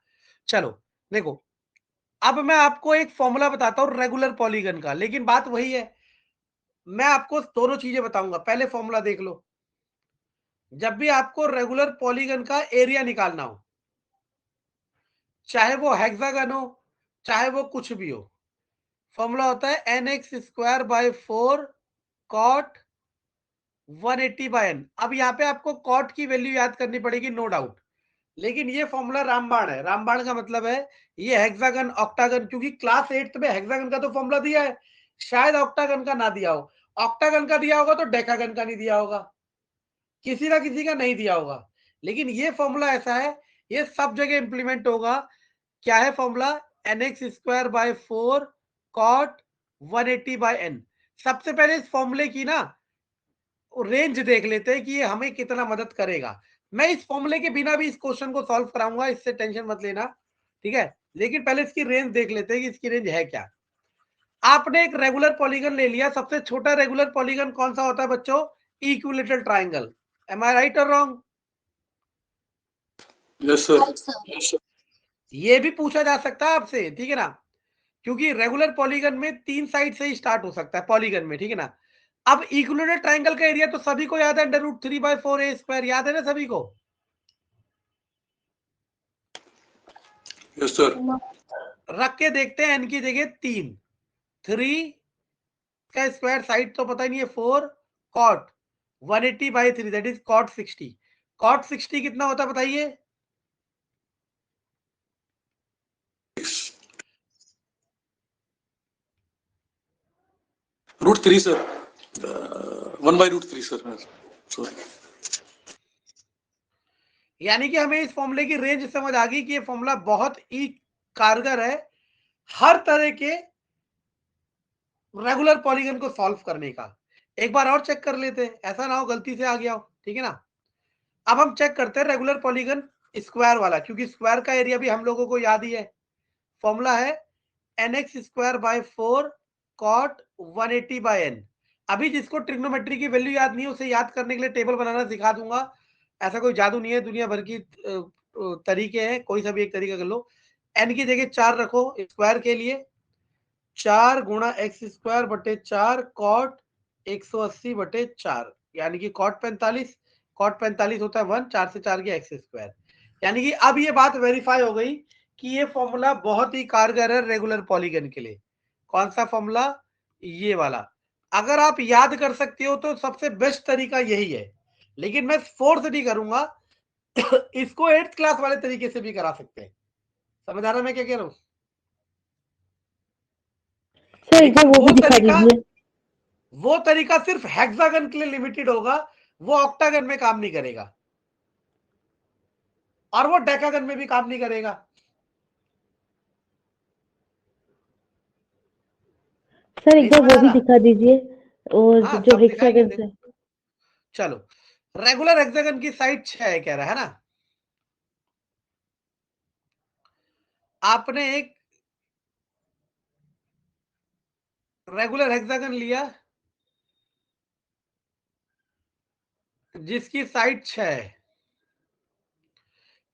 चलो देखो, अब मैं आपको एक फॉर्मूला बताता हूं रेगुलर पॉलीगन का, लेकिन बात वही है, मैं आपको दोनों चीजें बताऊंगा। पहले फॉर्मूला देख लो। जब भी आपको रेगुलर पॉलीगन का एरिया निकालना हो, चाहे वो हेक्सागन हो चाहे वो कुछ भी हो, फॉर्मूला होता है nx²/4 cot 180/n। अब यहाँ पे आपको कॉट की वैल्यू याद करनी पड़ेगी, नो डाउट, लेकिन ये फॉर्मूला रामबाण है। रामबाण का मतलब है ये हेक्सागन ऑक्टागन, क्योंकि क्लास 8 में हेक्सागन का तो फॉर्मूला दिया है, शायद ऑक्टागन का ना दिया हो। ऑक्टागन का दिया होगा तो डेकागन का नहीं दिया होगा, किसी ना किसी का नहीं दिया होगा, लेकिन ये फॉर्मूला ऐसा है, ये सब जगह इंप्लीमेंट होगा। क्या है फॉर्मूला? nx²/4 cot 180/n। सबसे पहले इस फॉर्मूले की ना रेंज देख लेते हैं कि ये हमें कितना मदद करेगा। मैं इस फॉर्मूले के बिना भी इस क्वेश्चन को सॉल्व कराऊंगा, इससे टेंशन मत लेना, ठीक है। लेकिन पहले इसकी रेंज देख लेते हैं कि इसकी रेंज है क्या। आपने एक रेगुलर पॉलीगन ले लिया, सबसे छोटा रेगुलर पॉलीगन कौन सा होता है बच्चों? Equilateral triangle. एम आई राइट और wrong? Yes sir. Right sir. ये भी पूछा जा सकता है आपसे, ठीक है ना, क्योंकि रेगुलर पॉलीगन में 3 साइड से ही स्टार्ट हो सकता है पॉलीगन में, ठीक है ना। अब इक्विलेटरल ट्राइंगल का एरिया तो सभी को याद है, √3/4a², याद है ना सभी को? Yes sir. रख के देखते हैं, n की जगह 3, 3 का स्क्वायर, साइड तो पता ही नहीं है, 4 cot 180/3 that is cot 60। cot 60 कितना होता है बताइए? √3 सर। 1/√3 sir, sorry. यानी कि हमें इस फॉर्मूले की रेंज समझ आ गई कि ये फॉर्मूला बहुत ही कारगर है हर तरह के रेगुलर पॉलीगन को सॉल्व करने का। एक बार और चेक कर लेते हैं, ऐसा ना हो गलती से आ गया हो, ठीक है ना। अब हम चेक करते हैं रेगुलर पॉलीगन स्क्वायर वाला, क्योंकि स्क्वायर का एरिया भी हम लोगों को याद ही है। फॉर्मूला है nx²/4 cot 180/n। अभी जिसको ट्रिग्नोमेट्री की वैल्यू याद नहीं है, उसे याद करने के लिए टेबल बनाना सिखा दूंगा। ऐसा कोई जादू नहीं है, दुनिया भर की तरीके हैं, कोई सा भी एक तरीका कर लो। n की जगह 4 रखो स्क्वायर के लिए, 4 गुणा x²/4 cot 180/4, यानी कि cot 45, cot 45 होता है 1, 4 से 4 गया x²। यानी कि अब ये बात वेरीफाई हो गई कि ये फॉर्मूला बहुत ही कारगर है रेगुलर पॉलीगन के लिए। कौन सा फॉर्मूला? ये वाला। अगर आप याद कर सकते हो तो सबसे बेस्ट तरीका यही है, लेकिन मैं फोर्स नहीं करूंगा इसको 8th क्लास वाले तरीके से भी करा सकते हैं। समझ आ रहा मैं क्या कह रहा हूं? सर एक बार वो भी दिखा दीजिए। वो तरीका सिर्फ हेक्सागन के लिए लिमिटेड होगा, वो ऑक्टागन में काम नहीं करेगा और वो डेकागन में भी काम नहीं करेगा। सर एक बार समझ वो आ भी रहा? दिखा दीजिए, और हाँ जो सब दिखाएंगे, हेक्सागन से। देखो। चलो, रेगुलर हेक्सागन की साइड 6 है कह रहा है ना। आपने एक रेगुलर हेक्सागन लिया जिसकी साइड 6 है,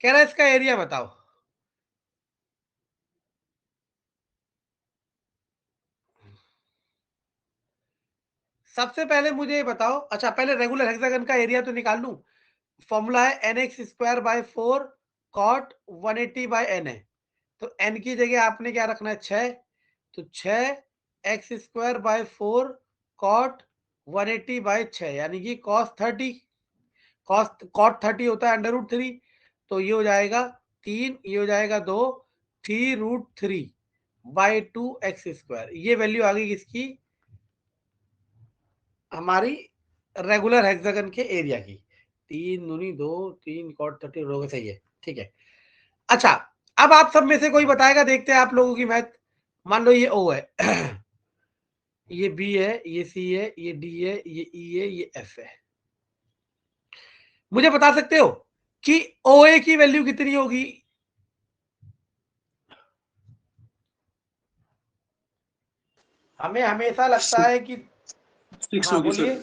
कह रहा है इसका एरिया बताओ। सबसे पहले मुझे ये बताओ, अच्छा पहले रेगुलर हेक्सागन का एरिया तो निकाल लूं। फॉर्मूला है nx²/4 cot 180/n है, तो n की जगह आपने क्या रखना है? 6, तो 6x²/4 cot 180/6, यानी कि cos 30। cot 30 होता है √3, तो ये हो जाएगा 3, ये हो जाएगा 2, 3√3/2x²। ये वैल्यू आ गई किसकी? हमारी रेगुलर हेक्सागन के एरिया की। 3 दूनी 2, 3 cot 30 हो, सही है, ठीक है। अच्छा, अब आप सब में से कोई बताएगा, देखते हैं आप लोगों की मैथ। मान लो ये ओ है, ये बी है, ये सी है, ये डी है, ये ई है, ये एफ है। मुझे बता सकते हो कि ओ ए की वैल्यू कितनी होगी? हमें हमेशा लगता है कि 6 हाँ होगी सर। बोलिए।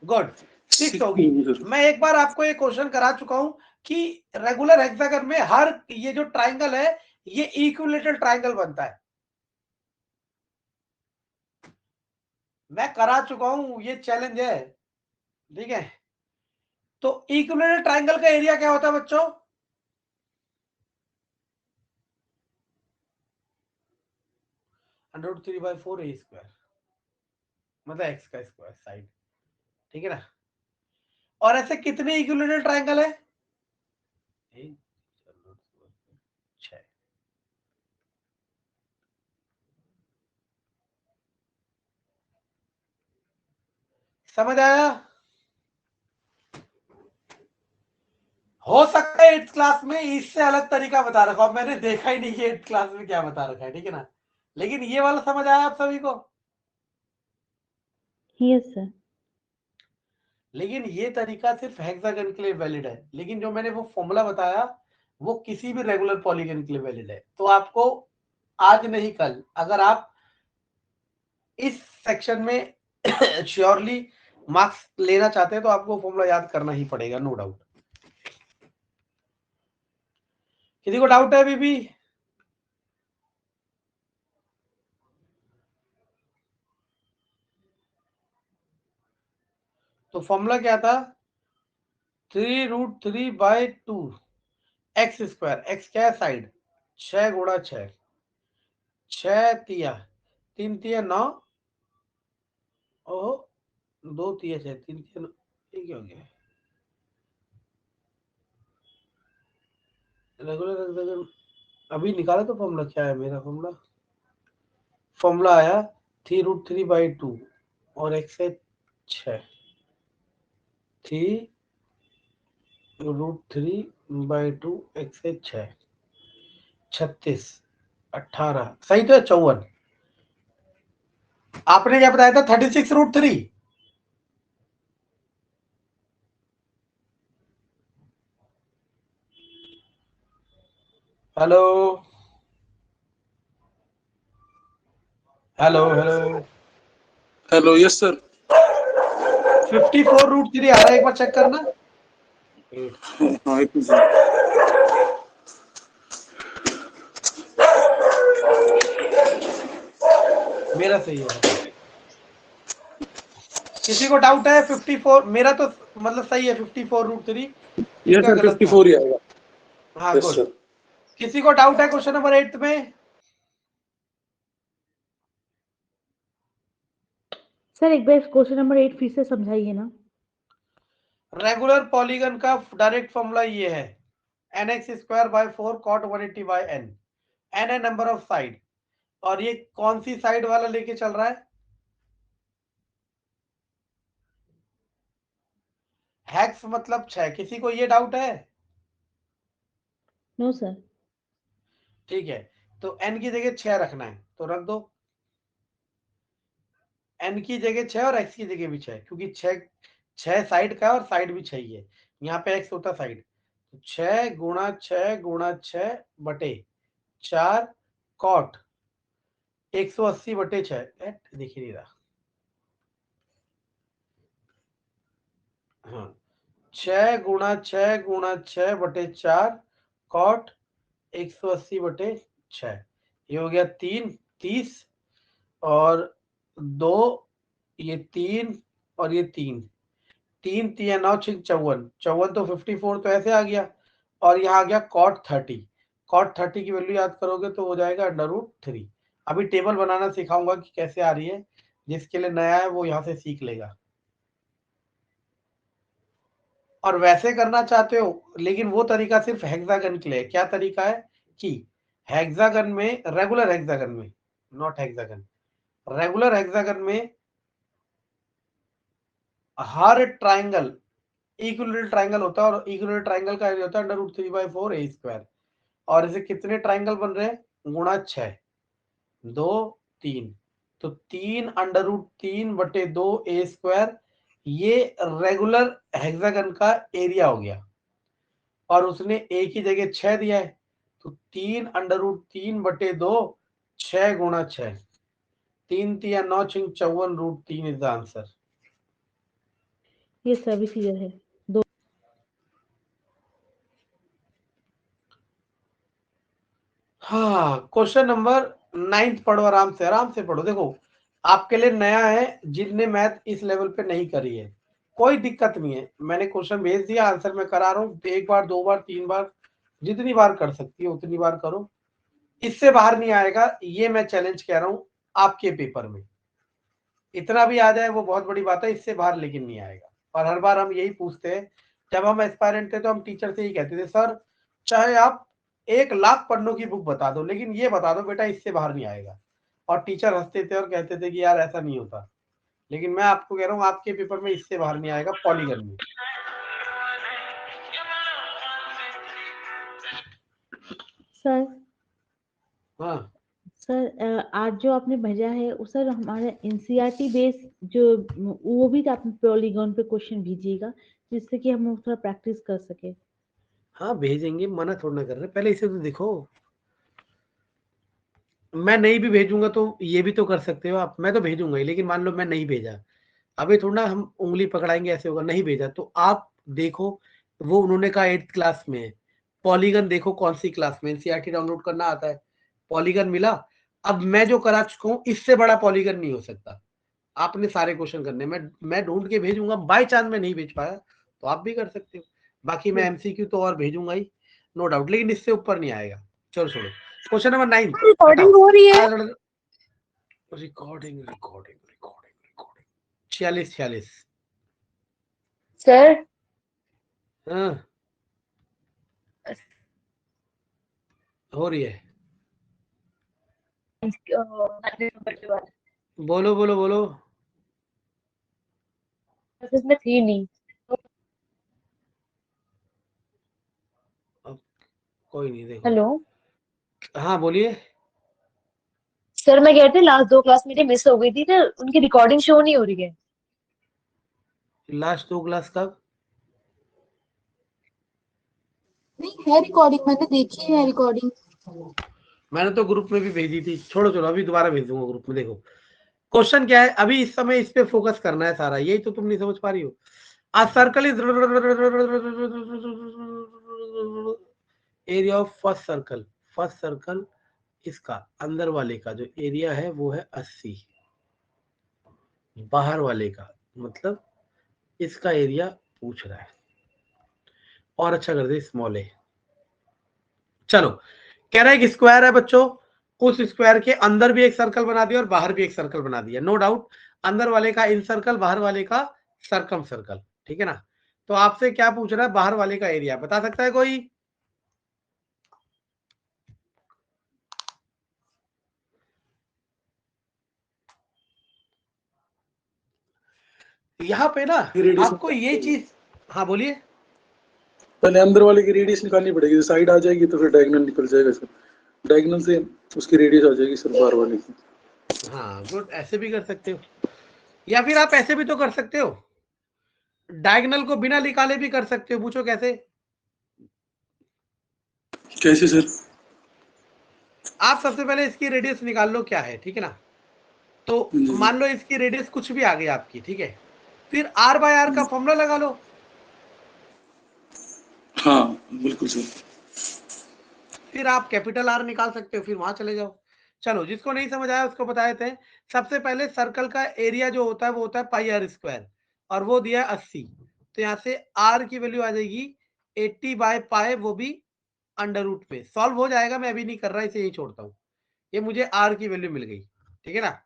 गुड, 6 6 होगी। होगी सर। मैं एक बार आपको एक क्वेश्चन करा चुका हूं कि रेगुलर हेक्सागन में हर ये जो ट्राइंगल है ये इक्विलेटरल ट्राइंगल बनता है। मैं करा चुका हूं, ये चैलेंज है, ठीक है। तो इक्विलेटरल ट्राइंगल का एरिया क्या होता है बच्चों? √3/4 ए स्क्वायर, मतलब एक्स का स्क्वायर साइड, ठीक है ना। और ऐसे कितने इक्विलेटरल ट्राइंगल है? 6। समझ आया? हो सकता है 8th क्लास में इससे अलग तरीका बता रखा हो, मैंने देखा ही नहीं कि 8th क्लास में क्या बता रखा है, ठीक है ना। लेकिन ये वाला समझ आया आप सभी को? Yes sir. लेकिन ये तरीका सिर्फ हेक्सागन के लिए वैलिड है, लेकिन जो मैंने वो फॉर्मूला बताया वो किसी भी रेगुलर पॉलीगन के लिए वैलिड है। तो आपको आज नहीं कल अगर आप इस सेक्शन में श्योरली मार्क्स लेना चाहते हैं तो आपको फॉर्मूला याद करना ही पड़ेगा, नो डाउट। किसी को डाउट है अभी भी? तो फॉर्मूला क्या था? 3√3/2 एक्स स्क्वायर, एक्स क्या है? साइड। 6 गुणा 6, 6 तिया 3 तिया 9, ओह 2 तिया 6, 3 तिया 9, ये क्या हो गया? रेगुलर अभी निकाला तो फॉर्मूला क्या है मेरा? फॉर्मूला आया 3√3/2 और एक्स है 6, 3√3/2 एक्स है 6, 36, 18 सही तो है। 54। आपने क्या बताया था? 36√3। Hello hello hello. Hello, yes sir. 54√3 आ रहा है, एक बार चेक करना। हाँ, एक मिनट। मेरा सही है। किसी को डाउट है? 54 मेरा तो मतलब सही है, 54√3। यस किसका सर, गलत था? 54 ही आएगा। हाँ यस गुड। सर। किसी को डाउट है क्वेश्चन नंबर 8 में? सर एक बार क्वेश्चन नंबर 8 फिर से समझाइए ना। रेगुलर पॉलीगन का डायरेक्ट फॉर्मूला ये है, nx²/4 cot 180/n। n है नंबर ऑफ साइड, और ये कौन सी साइड वाला लेके चल रहा है? हेक्स मतलब 6। किसी को ये डाउट है? No sir. ठीक है, तो n की जगह 6 रखना है तो रख दो। n की जगह 6 और x की जगह भी 6, क्योंकि 6 साइड का है और साइड भी 6 ही है। यहाँ पे x होता साइड, तो 6 गुणा 6 गुणा 6 बटे 4 कॉट 180/6। दिख ही नहीं रहा। हाँ, 6 गुणा 6 गुणा 6 बटे 4 कॉट 180/6। ये हो गया 3, 30 और 2, ये 3 और ये 3, 3 3 9 6 54, 54 तो 54 तो ऐसे आ गया। और यहाँ आ गया cot 30। cot 30 की वैल्यू याद करोगे तो हो जाएगा √3। अभी टेबल बनाना सिखाऊंगा कि कैसे आ रही है, जिसके लिए नया है वो यहाँ से सीख लेगा। और वैसे करना चाहते हो, लेकिन वो तरीका सिर्फ हेक्सागन के लिए। क्या तरीका है कि हेक्सागन में, रेगुलर हेक्सागन में, नॉट हेक्सागन, रेगुलर हेक्सागन में हर ट्राइंगल इक्विलेटरल ट्राइंगल होता है, और इक्विलेटरल ट्राइंगल का एरिया होता है √3/4 ए स्क्वायर। और इसे कितने ट्राइंगल बन रहे हैं? गुणा 6। 2 3, तो 3√3/2 a², ये रेगुलर हेक्सागन का एरिया हो गया, और उसने a की जगह 6 दिया है, तो 3√3/2, 6 गुणा 6, 3 3 9 6 54√3 इज द आंसर। ये सभी क्लियर है। हाँ, क्वेश्चन नंबर 9 पढ़ो, आराम से पढ़ो। देखो आपके लिए नया है, जिनने मैथ इस लेवल पे नहीं करी है कोई दिक्कत नहीं है, मैंने क्वेश्चन भेज दिया, आंसर मैं करा रहा हूँ, 1 बार 2 बार 3 बार जितनी बार कर सकती हो उतनी बार करो, इससे बाहर नहीं आएगा, ये मैं चैलेंज कह रहा हूँ आपके पेपर में। इतना भी आ जाए वो बहुत बड़ी बात है, इससे बाहर लेकिन नहीं आएगा। और हर बार हम यही पूछते हैं, जब हम एस्पायरेंट थे तो हम टीचर से ही कहते थे, सर चाहे आप 1 लाख पन्नों की बुक बता दो, लेकिन ये बता दो बेटा इससे बाहर नहीं आएगा। और टीचर हंसते थे और कहते थे कि यार ऐसा नहीं होता, लेकिन मैं आपको कह रहा हूँ आपके पेपर में इससे बाहर नहीं आएगा पॉलीगन में। सर हाँ सर आज जो आपने भेजा है वो सर हमारा एनसीईआरटी बेस जो वो भी आप पॉलीगॉन पे क्वेश्चन भेजिएगा, जिससे कि हम थोड़ा प्रैक्टिस कर सके। हाँ भेजेंगे, मना थोड़ा ना कर रहे, पहले इसे तो देखो। मैं नहीं भी भेजूंगा तो ये भी तो कर सकते हो आप, मैं तो भेजूंगा ही, लेकिन मान लो मैं नहीं भेजा, अभी थोड़ा हम उंगली पकड़ाएंगे ऐसे होगा, नहीं भेजा तो आप देखो, वो उन्होंने कहा 8th क्लास में है, पॉलीगन देखो कौन सी क्लास में, एनसीईआरटी डाउनलोड करना आता है, पॉलीगन मिला। अब मैं जो करा चुका हूँ इससे बड़ा पॉलीगन नहीं हो सकता, आपने सारे क्वेश्चन करने, मैं ढूंढ के भेजूंगा, बाय चांस मैं नहीं भेज पाया तो आप भी कर सकते हो, बाकी मैं एमसीक्यू तो और भेजूंगा ही, नो डाउट, लेकिन इससे ऊपर नहीं आएगा। चलो छोड़ो, क्वेश्चन नंबर 9 रिकॉर्डिंग हो रही है? रिकॉर्डिंग 46 सर हाँ हो रही है, बोलो बोलो बोलो। इसमें थी नहीं। अब कोई नहीं, देखो हेलो हाँ बोलिए। सर, मैं कहती लास्ट 2 क्लास मेरी मिस हो गई थी ना, उनकी रिकॉर्डिंग शो नहीं हो रही है। लास्ट 2 क्लास कब? नहीं है रिकॉर्डिंग, मैंने देखी है रिकॉर्डिंग। मैंने तो ग्रुप में भी भेजी थी, छोड़ो चलो अभी दोबारा भेज दूंगा ग्रुप में। देखो क्वेश्चन क्या है, अभी इस समय इस पे फोकस करना है सारा, यही तो तुम नहीं समझ पा रही हो। A circle is area of first circle, इसका अंदर वाले का जो एरिया है वो है 80, बाहर वाले का मतलब इसका एरिया पूछ रहा है, और अच्छा कर दे स्मॉल ए। चलो कह रहा है कि स्क्वायर है बच्चों, उस स्क्वायर के अंदर भी एक सर्कल बना दिया और बाहर भी एक सर्कल बना दिया, नो डाउट अंदर वाले का इन सर्कल, बाहर वाले का सर्कम सर्कल, ठीक है ना। तो आपसे क्या पूछ रहा है, बाहर वाले का एरिया बता सकता है कोई? यहाँ पे ना आपको ये चीज, हाँ बोलिए। पहले अंदर वाले की रेडियस निकालनी पड़ेगी, साइड आ जाएगी तो फिर डायगोनल निकल जाएगा सर, डायगोनल से उसकी रेडियस आ जाएगी सर बाहर वाले की। हाँ गुड, ऐसे भी कर सकते हो, या फिर आप ऐसे भी तो कर सकते हो, डायगोनल को बिना निकाले भी कर सकते हो, पूछो कैसे? कैसे सर? आप सबसे पहले इसकी रेडियस निकाल लो क्या है, ठीक है ना। तो मान लो इसकी रेडियस कुछ भी आ गई आपकी, ठीक है, फिर r/r का फॉर्मूला लगा लो। हाँ बिल्कुल सर। फिर आप कैपिटल R निकाल सकते हो, फिर वहां चले जाओ। चलो जिसको नहीं समझ आया उसको बता देते हैं। सबसे पहले सर्कल का एरिया जो होता है वो होता है πr², और वो दिया है 80, तो यहाँ से r की वैल्यू आ जाएगी 80/π, वो भी अंडर रूट पे सॉल्व हो जाएगा, मैं अभी नहीं कर रहा, इसे यही छोड़ता हूँ, ये मुझे r की वैल्यू मिल गई, ठीक है ना।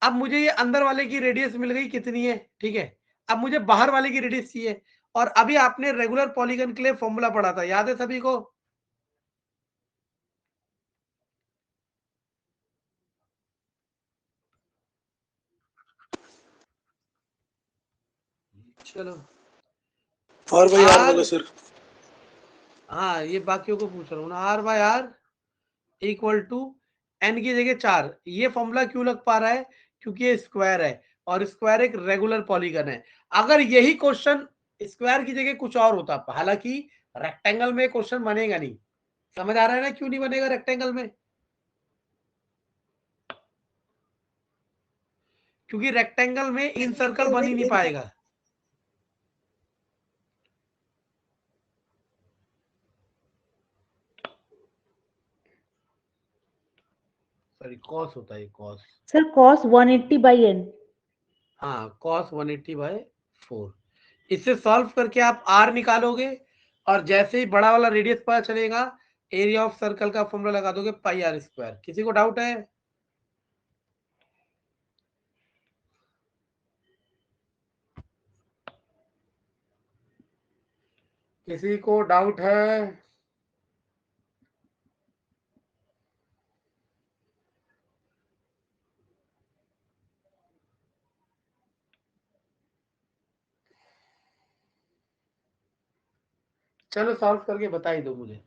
अब मुझे ये अंदर वाले की रेडियस मिल गई कितनी है, ठीक है, अब मुझे बाहर वाले की रेडियस चाहिए, और अभी आपने रेगुलर पॉलीगन के लिए फॉर्मूला पढ़ा था, याद है सभी को? चलो r/r वाला सर। हाँ ये बाकियों को पूछ रहा हूँ ना, r/r इक्वल टू n की जगह 4। ये फॉर्मूला क्यों लग पा रहा है? क्योंकि ये स्क्वायर है और स्क्वायर एक रेगुलर पॉलीगन है। अगर यही क्वेश्चन स्क्वायर की जगह कुछ और होता, हालांकि रेक्टेंगल में क्वेश्चन बनेगा नहीं। समझ आ रहा है ना क्यों नहीं बनेगा रेक्टेंगल में? क्योंकि रेक्टेंगल में इन सर्कल बन ही नहीं पाएगा। सॉरी, कॉस होता है कॉस। Sir cos 180/n। हाँ, cos 180/4। इससे सॉल्व करके आप r निकालोगे और जैसे ही बड़ा वाला रेडियस पता चलेगा, एरिया ऑफ सर्कल का फॉर्मूला लगा दोगे पाई r स्क्वायर। किसी को डाउट है? किसी को डाउट है? चलो सॉल्व करके बता ही दो मुझे।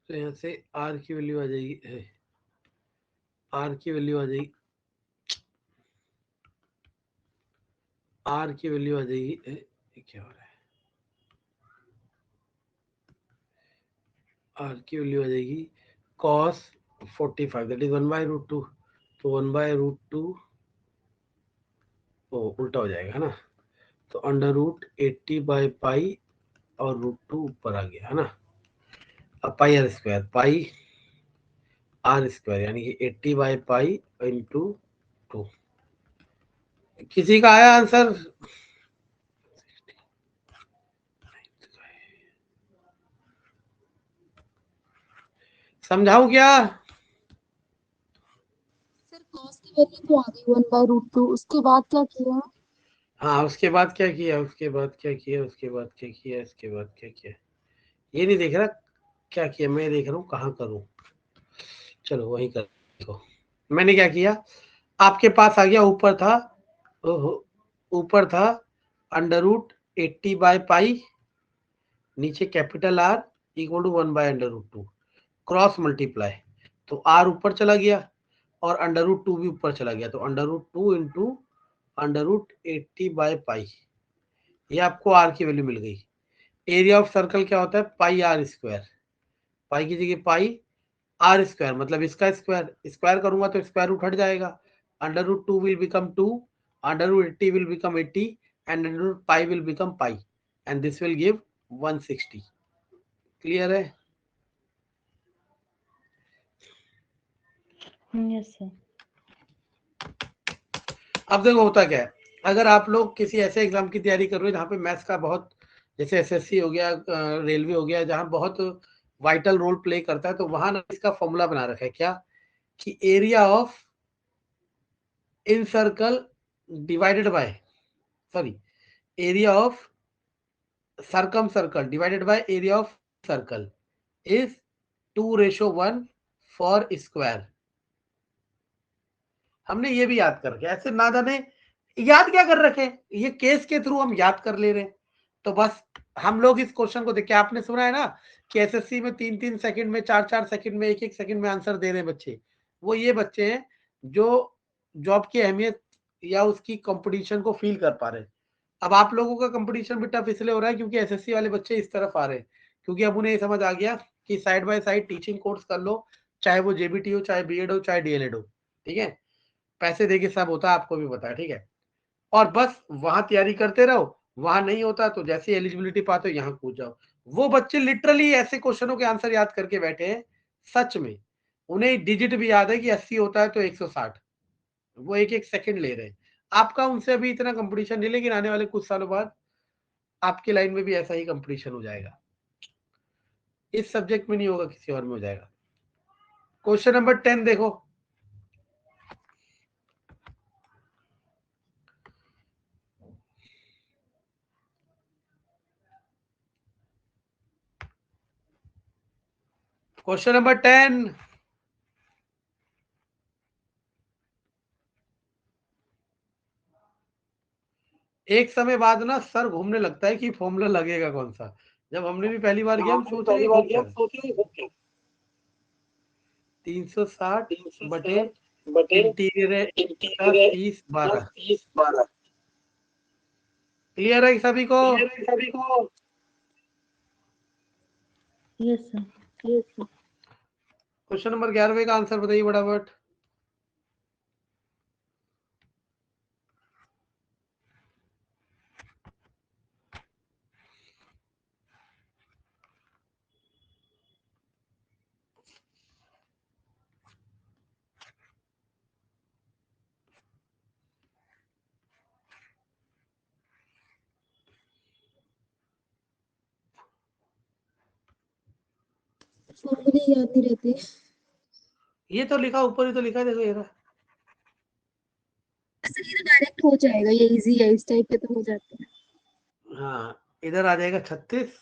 तो यहाँ से r की वैल्यू आ जाएगी, r की वैल्यू आ जाएगी, r की वैल्यू आ जाएगी, ये क्या हो रहा है, r की वैल्यू आ जाएगी cos 45, दैट इज 1/√2। तो 1/√2 उल्टा हो जाएगा ना, तो √80/पाई और √2 ऊपर आ गया है ना। अब पाई r स्क्वायर, पाई r स्क्वायर यानी कि 80/पाई इंटू 2। किसी का आया आंसर? समझाऊं क्या? सर cos की वैल्यू तो आ गई 1/√2, उसके बाद क्या किया? हाँ, उसके बाद क्या किया, उसके बाद क्या किया, उसके बाद क्या किया, इसके बाद क्या किया, ये नहीं देख रहा क्या किया, मैं देख रहा हूँ कहाँ करूँ। चलो वहीं कर दो। मैंने क्या किया, आपके पास आ गया, ऊपर था, ऊपर था √80/पाई, नीचे capital R equal to 1/√2, cross multiply, तो R ऊपर चला गया और √2 भी ऊपर चला गया, तो √2 इंटू √80/पाई, ये आपको R की वैल्यू मिल गई। एरिया ऑफ सर्कल क्या होता है, पाई r स्क्वायर, पाई की जगह पाई r स्क्वायर, मतलब इसका स्क्वायर, स्क्वायर करूंगा तो स्क्वायर रूट हट जाएगा, √2 will become 2, √80 will become 80 and √पाई will become pi and this will give 160। Clear है? Yes sir. अब देखो होता क्या है, अगर आप लोग किसी ऐसे एग्जाम की तैयारी कर रहे हो जहाँ पे मैथ्स का बहुत, जैसे एसएससी हो गया, रेलवे हो गया, जहाँ बहुत वाइटल रोल प्ले करता है, तो वहां ना इसका फॉर्मूला बना रखा है क्या, कि area of in circle divided by, sorry, area of circum circle divided by area of circle is 2:1 for square. हमने ये भी याद कर रखे, ऐसे ना जाने याद क्या कर रखे, ये केस के थ्रू हम याद कर ले रहे हैं। तो बस हम लोग इस क्वेश्चन को देख के, आपने सुना है ना कि एसएससी में 3-3 सेकंड में, 4-4 सेकंड में, 1-1 सेकंड में आंसर दे रहे हैं बच्चे, वो ये बच्चे हैं जो जॉब की अहमियत या उसकी कंपटीशन को फील कर पा रहे हैं। अब आप लोगों का कंपटीशन भी टफ इसलिए हो रहा है क्योंकि एसएससी वाले बच्चे इस तरफ आ रहे हैं, क्योंकि अब उन्हें समझ आ गया कि side by side teaching course कर लो, चाहे वो जेबीटी हो, चाहे बीएड हो, चाहे डीएलएड हो, ठीक है। पैसे देके सब होता है, आपको भी पता है, ठीक है। और बस वहां तैयारी करते रहो, वहां नहीं होता तो जैसे एलिजिबिलिटी पाते हो यहाँ कूद जाओ। वो बच्चे लिटरली ऐसे क्वेश्चनों के आंसर याद करके बैठे हैं, सच में उन्हें डिजिट भी याद है कि 80 होता है तो 160, वो एक एक सेकंड ले रहे हैं। आपका उनसे अभी इतना कंपटीशन नहीं, लेकिन आने वाले कुछ सालों बाद आपकी लाइन में भी ऐसा ही कंपटीशन हो जाएगा। इस सब्जेक्ट में नहीं होगा, किसी और में हो जाएगा। क्वेश्चन नंबर 10 देखो। क्वेश्चन नंबर 10, एक समय बाद ना सर घूमने लगता है कि फॉर्मूला लगेगा कौन सा। जब हमने भी पहली बार किया हम सोच रहे हो क्या 360 बटे इंटीरियर 30/12। क्लियर है सभी को? Yes sir. क्वेश्चन नंबर 11 का आंसर बताइए फटाफट। फॉर्मूले याद नहीं रहते। ये तो लिखा, ऊपर ही तो लिखा है, देखो ये रहा। सर ये तो डायरेक्ट हो जाएगा, ये इजी है, इस टाइप के तो हो जाते हैं। हाँ, इधर आ जाएगा 36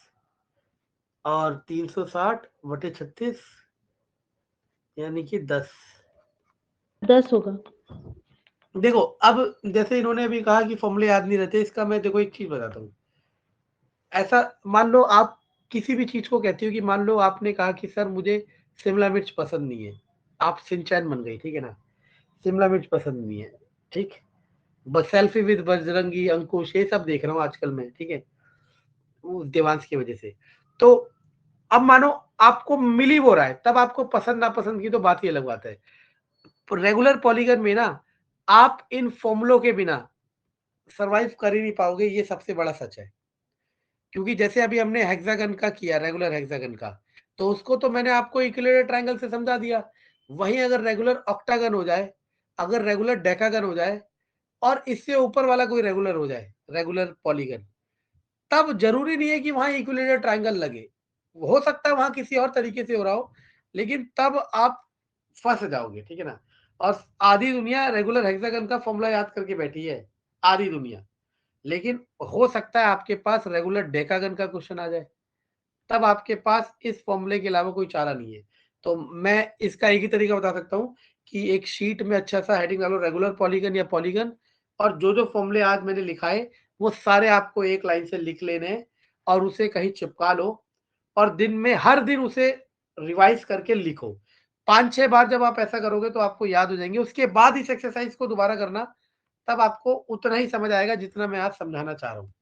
और 360 बटे 36 यानी कि 10 होगा। देखो अब जैसे इन्होंने अभी कहा कि फॉर्मूले याद नहीं रहते, इसका मैं देखो एक चीज बताता हूँ। ऐसा मान लो आप किसी भी चीज को कहती हो कि मान लो आपने कहा कि सर मुझे शिमला मिर्च पसंद नहीं है, आप सिंचैन बन गई, ठीक है ना। शिमला मिर्च पसंद नहीं है, ठीक। बस सेल्फी विद बजरंगी अंकुश ये सब देख रहा हूँ आजकल मैं, ठीक है, वो देवांश की वजह से। तो अब मानो आपको मिल ही वो रहा है, तब आपको पसंद नापसंद की तो बात ही अलग बात है। रेगुलर पॉलीगन में ना आप इन फॉर्मूलों के बिना सरवाइव कर ही नहीं पाओगे, ये सबसे बड़ा सच है। क्योंकि जैसे अभी हमने हेक्सागन का किया, रेगुलर हेक्सागन का, तो उसको तो मैंने आपको इक्विलेटरल ट्रायंगल से समझा दिया। वहीं अगर रेगुलर ऑक्टागन हो जाए, अगर रेगुलर डेकागन हो जाए और इससे ऊपर वाला कोई रेगुलर हो जाए, रेगुलर पॉलीगन, तब जरूरी नहीं है कि वहां इक्विलेटरल ट्रायंगल लगे। हो सकता है वहां किसी और तरीके से हो रहा हो, लेकिन तब आप फंस जाओगे, ठीक है ना। और आधी दुनिया रेगुलर हेक्सागन का फॉर्मूला याद करके बैठी है, आधी दुनिया। लेकिन हो सकता है आपके पास रेगुलर डेकागन का क्वेश्चन आ जाए, तब आपके पास इस फॉर्मूले के अलावा कोई चारा नहीं है। तो मैं इसका एक ही तरीका बता सकता हूँ कि एक शीट में अच्छा सा हेडिंग डालो, रेगुलर पॉलीगन या पॉलीगन, और जो जो फॉर्मूले आज मैंने लिखाए वो सारे आपको एक लाइन से लिख लेने हैं और उसे कहीं चिपका लो, और दिन में हर दिन उसे रिवाइज करके लिखो। 5-6 बार जब आप ऐसा करोगे तो आपको याद हो जाएंगे। उसके बाद इस एक्सरसाइज को दोबारा करना, तब आपको उतना ही समझ आएगा जितना मैं आज समझाना चाह रहा हूँ।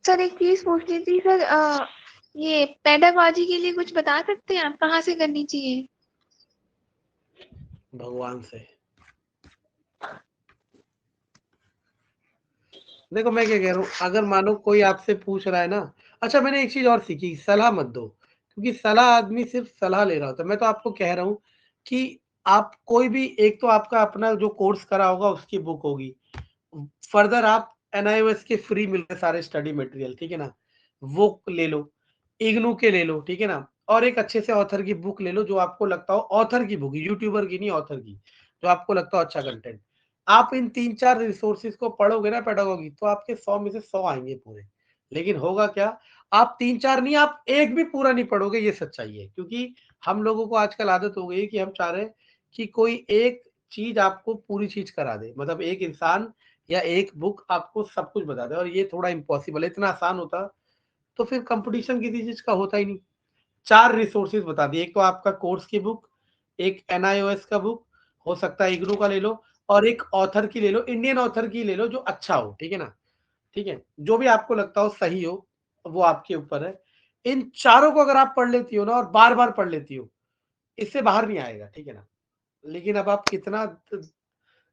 सर एक चीज पूछनी थी सर, ये पेडागॉजी के लिए कुछ बता सकते हैं आप, कहाँ से करनी चाहिए? भगवान से। देखो मैं क्या कह रहा हूँ, अगर मानो कोई आपसे पूछ रहा है ना, अच्छा मैंने एक चीज और सीखी, सलाह मत दो, क्योंकि सलाह आदमी सिर्फ सलाह ले रहा होता है। मैं तो आपको कह रहा हूँ कि आप कोई भी, एक तो आपका अपना जो कोर्स करा होगा उसकी बुक होगी, फर्दर आप एनआईओएस के फ्री मिल रहे सारे स्टडी मटेरियल, ठीक है ना, वो ले लो, इग्नू के ले लो, ठीक है ना, और एक अच्छे से ऑथर की बुक ले लो, जो आपको लगता हो, ऑथर की बुक, यूट्यूबर की नहीं, ऑथर की, जो आपको लगता हो अच्छा कंटेंट। आप इन 3-4 रिसोर्सेज को पढ़ोगे ना पेडागोगी, तो आपके 100 में से 100 आएंगे पूरे। लेकिन होगा क्या, आप 3-4 नहीं, आप एक भी पूरा नहीं पढ़ोगे, ये सच्चाई है। क्योंकि हम लोगों को आजकल आदत हो गई है कि हम चाह रहे हैं कि कोई एक चीज आपको पूरी चीज करा दे, मतलब एक इंसान या एक बुक आपको सब कुछ बता दे, और ये थोड़ा इम्पॉसिबल है। इतना आसान होता तो फिर कंपटीशन किसी चीज का होता ही नहीं। 4 रिसोर्सेज बता दिए, एक तो आपका कोर्स की बुक, एक एनआईओएस का बुक, हो सकता है इग्नू का ले लो, और एक ऑथर की ले लो, इंडियन ऑथर की ले लो जो अच्छा हो, ठीक है ना, ठीक है, जो भी आपको लगता हो सही हो, वो आपके ऊपर है। इन चारों को अगर आप पढ़ लेती हो ना और बार-बार पढ़ लेती हो, इससे बाहर नहीं आएगा, ठीक है ना? लेकिन अब आप कितना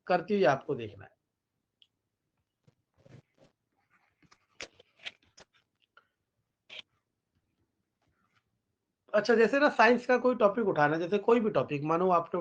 करती हो ये आपको देखना है। अच्छा, जैसे ना साइंस का कोई टॉपिक उठाना, जैसे कोई भी टॉपिक मानो आपने उठा